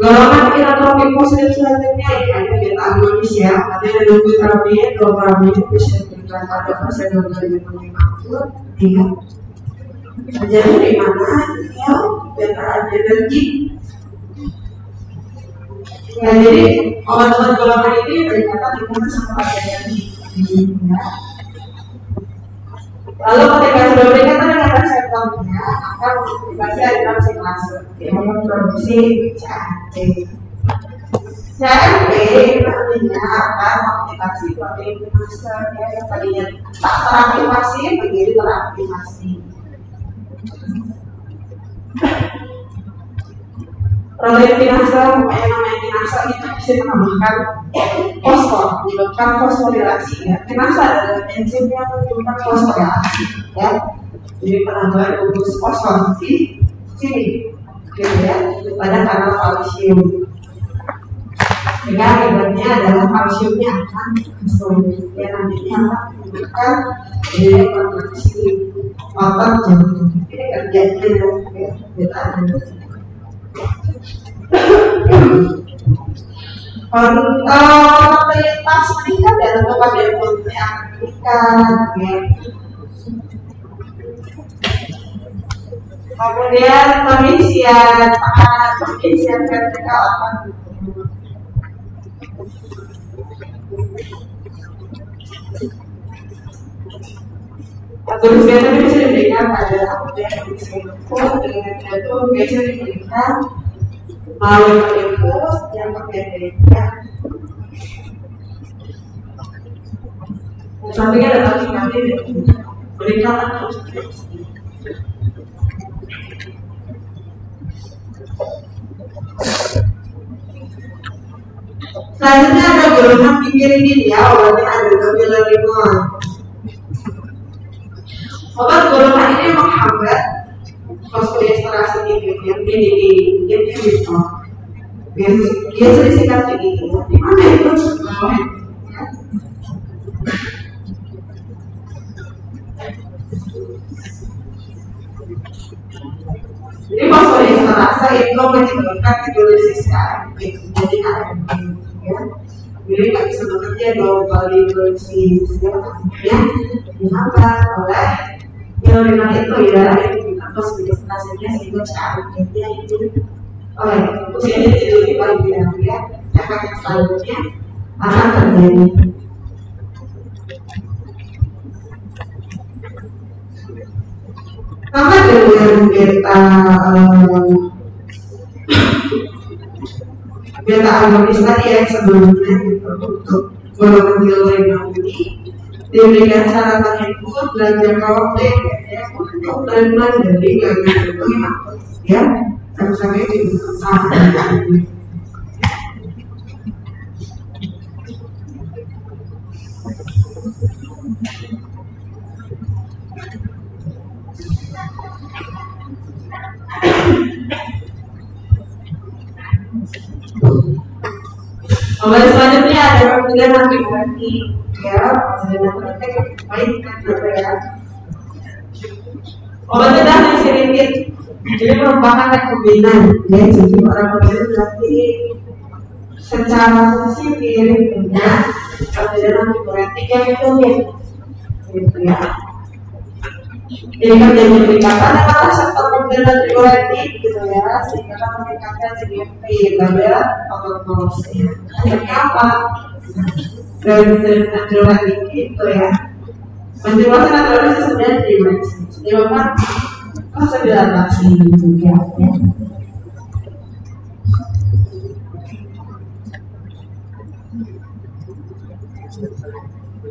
Golongan inotropik positif selanjutnya ada beta agonis ya, ada dopamine, dopamine bisa diberikan pada fase gangguan akut. Jadi di mana ya beta adrenergic. Ya jadi obat-obat golongan ini berkaitan dengan sama energi. Lalu ketika sudah berkaitan dengan reseptornya akan mengaktifasi aliran siklase yang memproduksi CRP. CRP nantinya akan mengaktifasi protein kinase yang tadinya tak teraktivasi menjadi teraktivasi. Protein kinase, pokoknya namanya kinase itu bisa menambahkan fosfor, menyebabkan fosforilasi ya. Kinase adalah enzim yang menyebabkan fosforilasi ya. Jadi penambahan gugus fosfor di sini, gitu ya, pada kanal kalsium. Sehingga akibatnya adalah kalsiumnya akan kesulitan ya, nantinya akan menyebabkan kontraksi otot jantung. Ini kerjanya ya, beta adrenergic. Otoritas meningkat dan kepada ekonomi Amerika, ya. Kemudian pengisian vertikal apa? Tulis biasa bisa diberikan pada input dengan itu biasa diberikan melalui input yang berbeda. Sampingnya ada nanti berikan atau selanjutnya ada golongan pinggir ini ya, walaupun ada double limon. Obat golongan ini menghambat fosfodiesterase yang di inhibitor. Biasa disingkat begitu. Di mana itu? Jadi fosfodiesterase itu menyebabkan hidrolisis AMP, jadi AMP. Jadi nggak bisa bekerja dua kali hidrolisis, ya dihambat oleh hidrolinon itu ya, atau fosfodiesterasenya sehingga AMP-nya itu usianya tidak lebih baik ya. Efek yang selanjutnya akan terjadi. Sama dengan beta agonis tadi yang sebelumnya untuk golongan hidrolinon ini diberikan syarat input dan jangka waktu yang untuk bulan-bulan jadi nggak gitu ya, sampai itu sama. Obat selanjutnya ada pemberian antibiotik ya, baik ya. Obat bedah sedikit, jadi merupakan rekombinan ya, jadi orang bedah berarti secara fungsi mirip dengan pemberian antibiotik yang umum, gitu ya. Jadi kan dia diberikan adalah sektor pemberian antibiotik gitu ya, sehingga kan meningkatkan CGMP pada otomotifnya. Hanya apa? Dan antibiotik itu ya, menjelaskan antibiotik sebenarnya menyebabkan vasodilatasi gitu ya.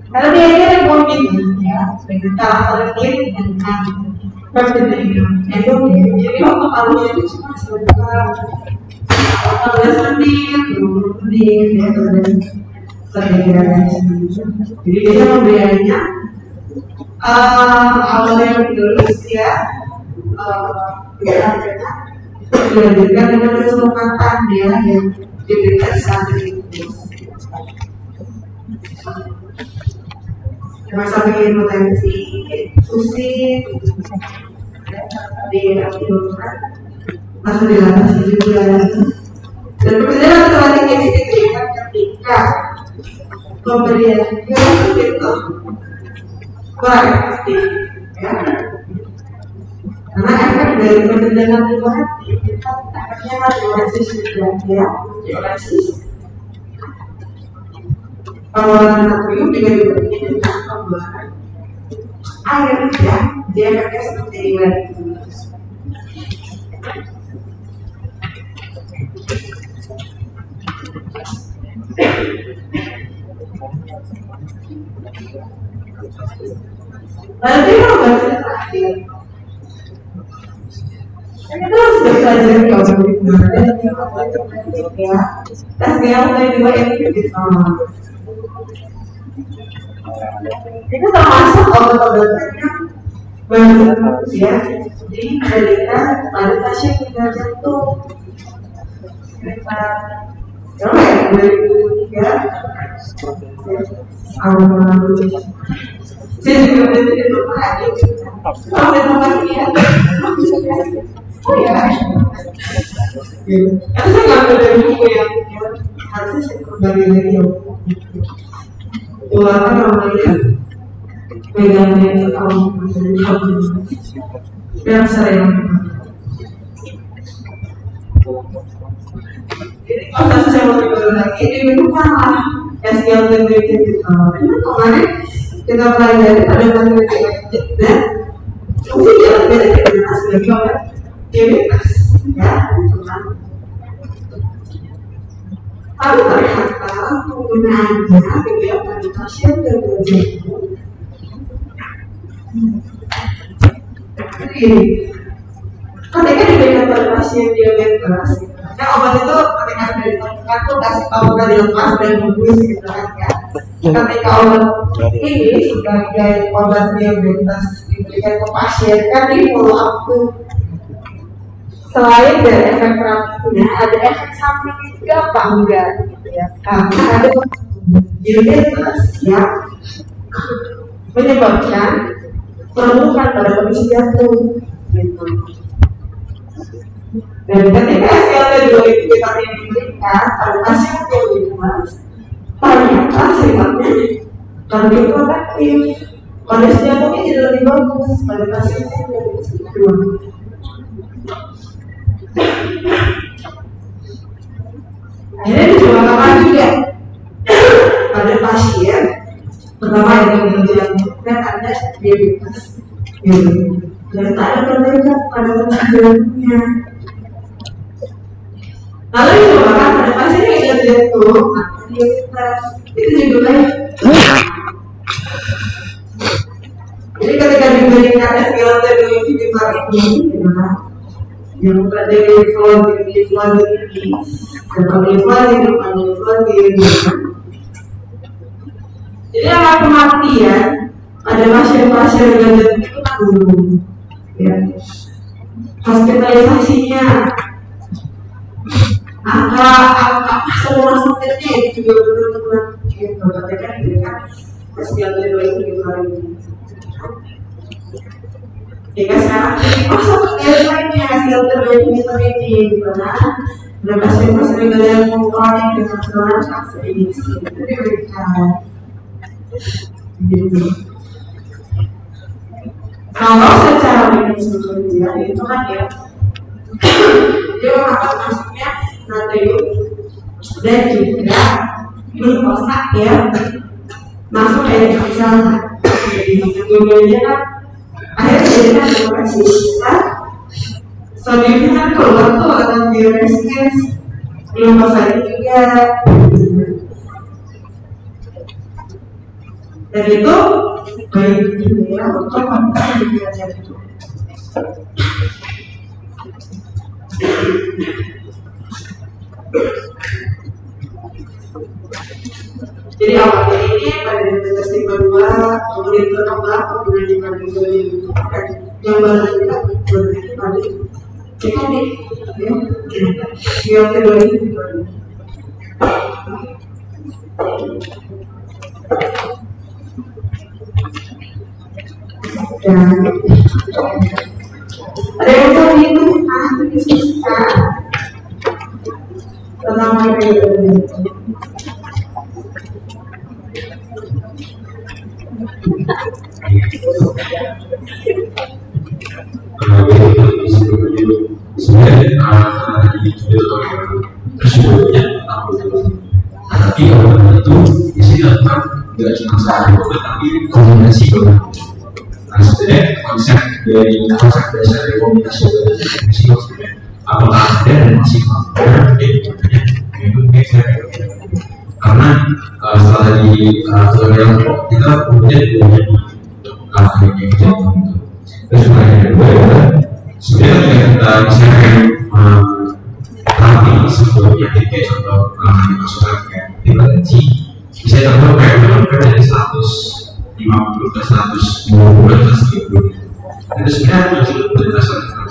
Kalau dia ini rekombinan ya, karakter klik dengan perbedaan itu, jadi waktu parunya itu cuma sebentar 14 menit ya, dan jadi biasa pemberiannya awalnya ditulis ya, dilanjutkan dengan kesempatan dia yang diberikan saat itu. Masa bikin potensi susi dilakukan masa dilatasi juga, dan kemudian antibiotik ini diberikan ketika pemberiannya itu kurang efektif ya, karena efek dari pemberian antibiotik itu efeknya diuresis juga ya, diuresis. Pengeluaran natrium juga diberikan dengan pengeluaran air ya, dia efeknya seperti ini. Nanti kalau baca terakhir, itu harus belajar kalau ya, tes yang kedua yang itu termasuk obat-obatan yang bagus ya, diberikan pada pasien gagal jantung. Coba ya 2003 awal saya juga berarti di rumah aja sampai rumah dia Oh ya, karena saya nggak ada buku yang harusnya saya kembali lagi ya. Keluarkan namanya pegangan tahun yang sering. Kalau saya mau bilang lagi, ini bukanlah SQL dan itu. Kemarin kita pelajari pada materi dan mungkin jalan beda dengan sebagai orang aktivitas, ya, tapi ternyata penggunaannya kegiatan pasien dan berjalan. Ketika diberikan pada pasien diabetes, obat itu ketika sudah ditemukan tuh kasih tahu sudah dilepas dan dibungkus gitu kan ya. Ketika obat ini sebagai obat diabetes diberikan ke pasien kan di follow up tuh. Selain dari efek terapinya, ada efek samping juga apa enggak gitu ya? Karena ada diabetes yang menyebabkan penumpukan pada kondisi jantung gitu. Dan ketika SGLT2 itu kita diberikan pada pasien diabetes, ternyata sifatnya kardioprotective, kondisi jantungnya jadi lebih bagus pada pasien diabetes 2. Akhirnya dicoba juga pada pasien pertama yang jantung dan ada diabetes, dan tak ada perbedaan pada kondisi jantungnya. Lalu dicobakan pada pasien yang jantung, diabetes itu juga jadi ketika diberikan SGLT2 itu ditarik gimana? Yang bukan dari flavonoid ini dan flavonoid. Jadi angka kematian pada pasien-pasien dengan jantung itu turun, ya. Hospitalisasinya, angka semua sakitnya itu juga benar-benar gitu. Ketika diberikan SGLT2 itu ditarik. Jika sekarang masuk ke lainnya hasil terbaik ini dimana ada pasien-pasien dengan kronik dengan seorang sakit ini itu diberikan gitu. Kalau secara medis dia itu kan ya dia akan masuknya natrium dan juga glukosa ya masuk dari misalnya jadi kemudiannya kan akhirnya jadikan depresi kita sodiumnya kan keluar tuh akan diuresis glukosa juga dan itu baik ya untuk memperbaiki derajat itu. Jadi awalnya ini pada diabetes tipe 2 kemudian berkembang kemudian itu yang baru juga berarti tadi kita nih ya kedua ini dan ada yang tadi itu nanti diskusikan tentang materi tapi obat itu isinya tetap tidak cuma satu obat tapi kombinasi obat. Nah sebenarnya konsep dasar dari kombinasi obat itu sebenarnya apakah ada dan masih itu karena setelah di tutorial kita kemudian banyak yang jantung itu. Terus yang kedua adalah sebenarnya kita misalkan terapi sebuah penyakit kayak contoh masukkan kayak hipertensi bisa contoh kayak menurunkan dari 150 ke 120 ke 130. Itu sebenarnya masih berdasarkan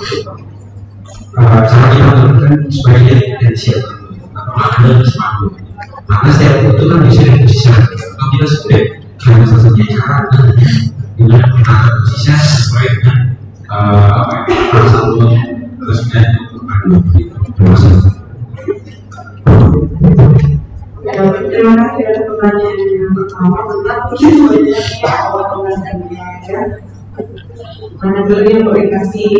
cara kita menurunkan supaya dia tidak siap atau ada semangat. Maka setiap itu kan bisa diposisikan. Kalau kita sebenarnya hanya salah satunya cara dengan menata posisinya sesuai dengan perasaan terusnya terima kasih. Terima kasih atas pertanyaan yang pertama tentang sebenarnya pembahasannya ya. Mana dulu yang boleh kasih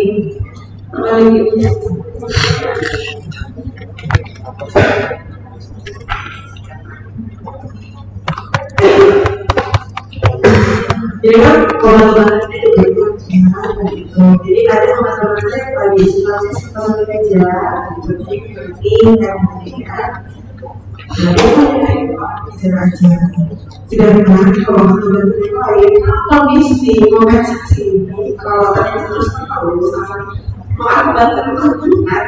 jadi kan teman-teman jadi ada teman-teman yang lagi situasi kerja penting dan tidak benar kalau teman-teman lain kondisi kompensasi kalau ternyata terus harus mengakibatkan kerugian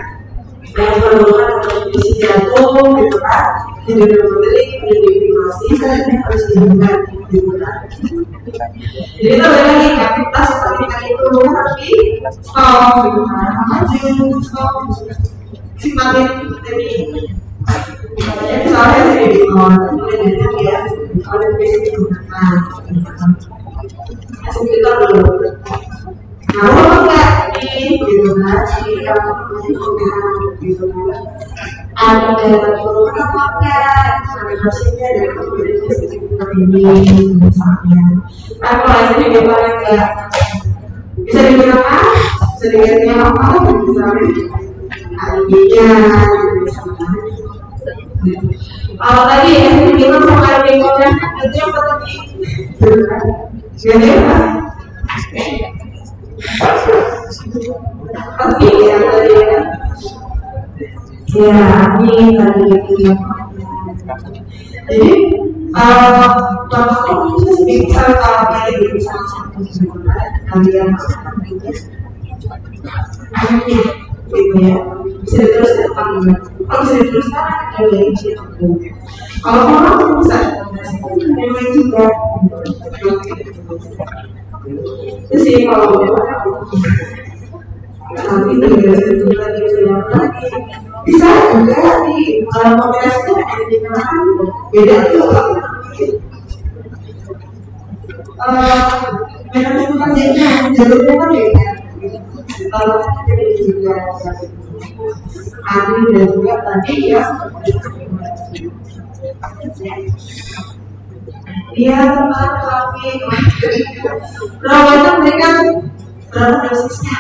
yang perlukan kondisi jantung gitu kan jadi membeli depresi dan harus dihubungkan gitu kan. Jadi itu lagi aktivitas seperti tadi itu tapi stop gitu kan apa stop simpatin jadi misalnya sih kemudian ya kalau bisa digunakan asal kita dulu kalau enggak ini gitu kan ini kalau gitu kan ada beberapa paket sampai hasilnya dari kemudian ini misalnya kalau hasilnya gimana enggak bisa digunakan sedikitnya apa misalnya artinya misalnya kalau tadi ya kita sama rekonya itu yang tadi jadi apa oke ya tadi ya ini tadi yang jadi contohnya bisa kalian bisa kalian gitu ya bisa diteruskan kalau bisa diteruskan kalian bisa kalau orang bisa memang juga itu sih kalau nanti bisa juga di komunitas itu ada di mana beda tuh mekanisme kerjanya jalurnya kan beda kalau kita juga adil dan juga tadi ya iya teman kami rawatnya mereka berapa dosisnya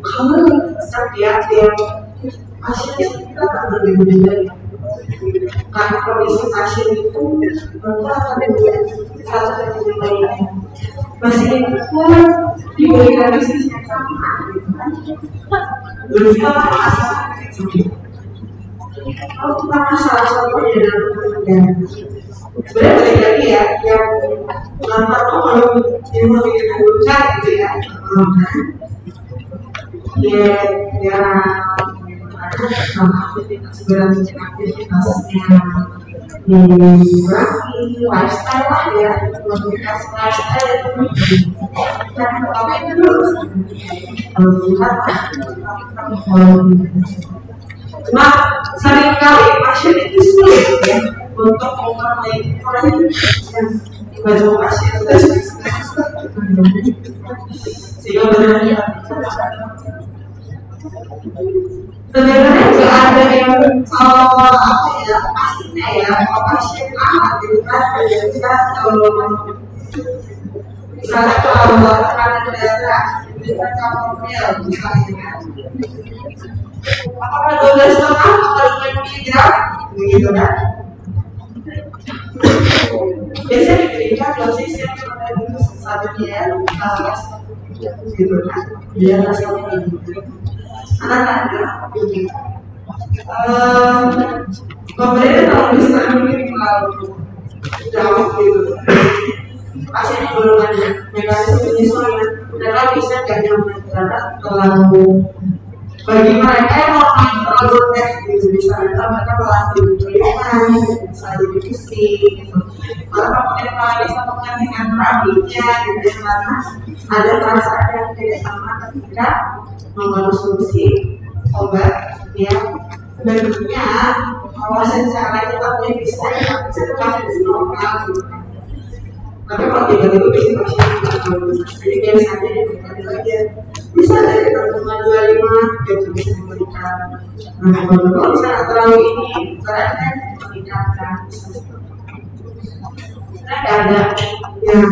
kalau setiap pasien kita tak berbeda karena kondisi pasien itu akan berbeda satu dengan lainnya masih pun diberikan bisnis yang sama berusaha kalau kita masalah satunya dalam pekerjaan sebenarnya lagi ya yang lantar kalau yang lebih dibutuhkan gitu ya ya aktivitasnya dikurangi lifestyle lah ya modifikasi lifestyle dan apa itu dulu cuma seringkali pasien itu sulit ya untuk memperbaiki baju pasien itu sehingga benar-benar sebenarnya juga ada yang apa ya pastinya ya pasien amat gitu kan kita kalau misalnya kalau tekanan darah kita kalau misalnya apakah 12,5 atau 5 miligram begitu kan biasanya diberikan dosis yang satu ml gitu kan dia rasanya gitu anak-anak pemerintah kalau bisa mungkin jauh gitu pasien belum ada mekanisme penyesuaian mereka bisa tidak nyaman karena terlalu bagi mereka yang mau terlalu tes gitu, misalnya mereka melatih tulisan, bisa jadi fisik gitu. Kalau kemudian kalau disambungkan dengan terapinya gitu, karena ada perasaan yang tidak sama ketika mengkonsumsi obat yang bentuknya kalau secara kita punya bisa masih normal gitu. Tapi kalau tiba-tiba bisa jadi biasanya aja bisa dari 0,25 gitu bisa memberikan. Nah kalau misalnya terlalu ini berarti meningkatkan. Tidak ada yang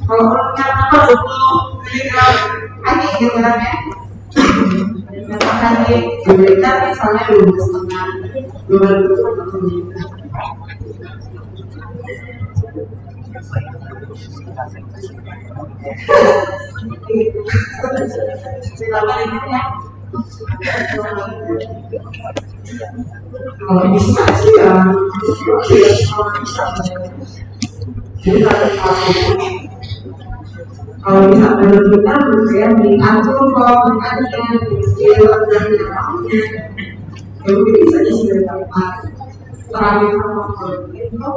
kalau orang miligram lagi gitu kan ya. Katakan diberikan misalnya 12,5 miligram. Kalau bisa sih ya, kalau bisa benar-benar saya diatur komunikasinya, diatur dan diaturnya, ya mungkin bisa disini dapat terapi itu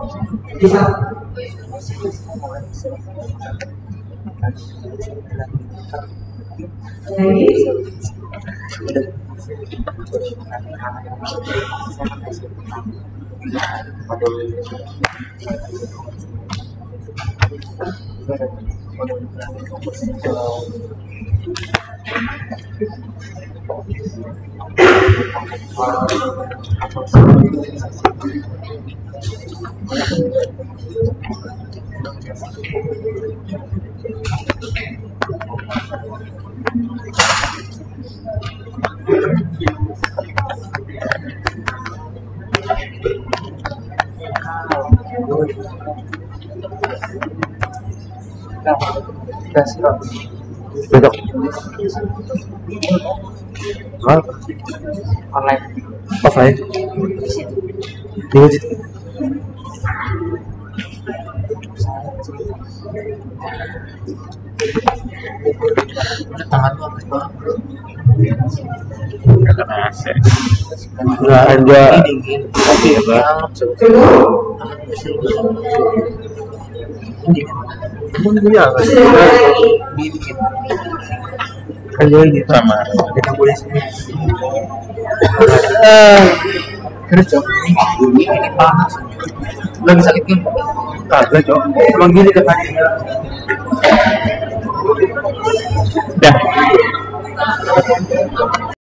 bisa. Jadi Besok. Online. Offline. Di situ. Tangan tuh apa? Kena AC. Nggak ada. Tapi ya bang. Emang punya nggak sih? Dikit. Kan jadi gitu sama. Kita boleh sini. Terus cok, ini panas. Lagi sakit kan? Kagak cok. Emang gini kan tadinya. Dah.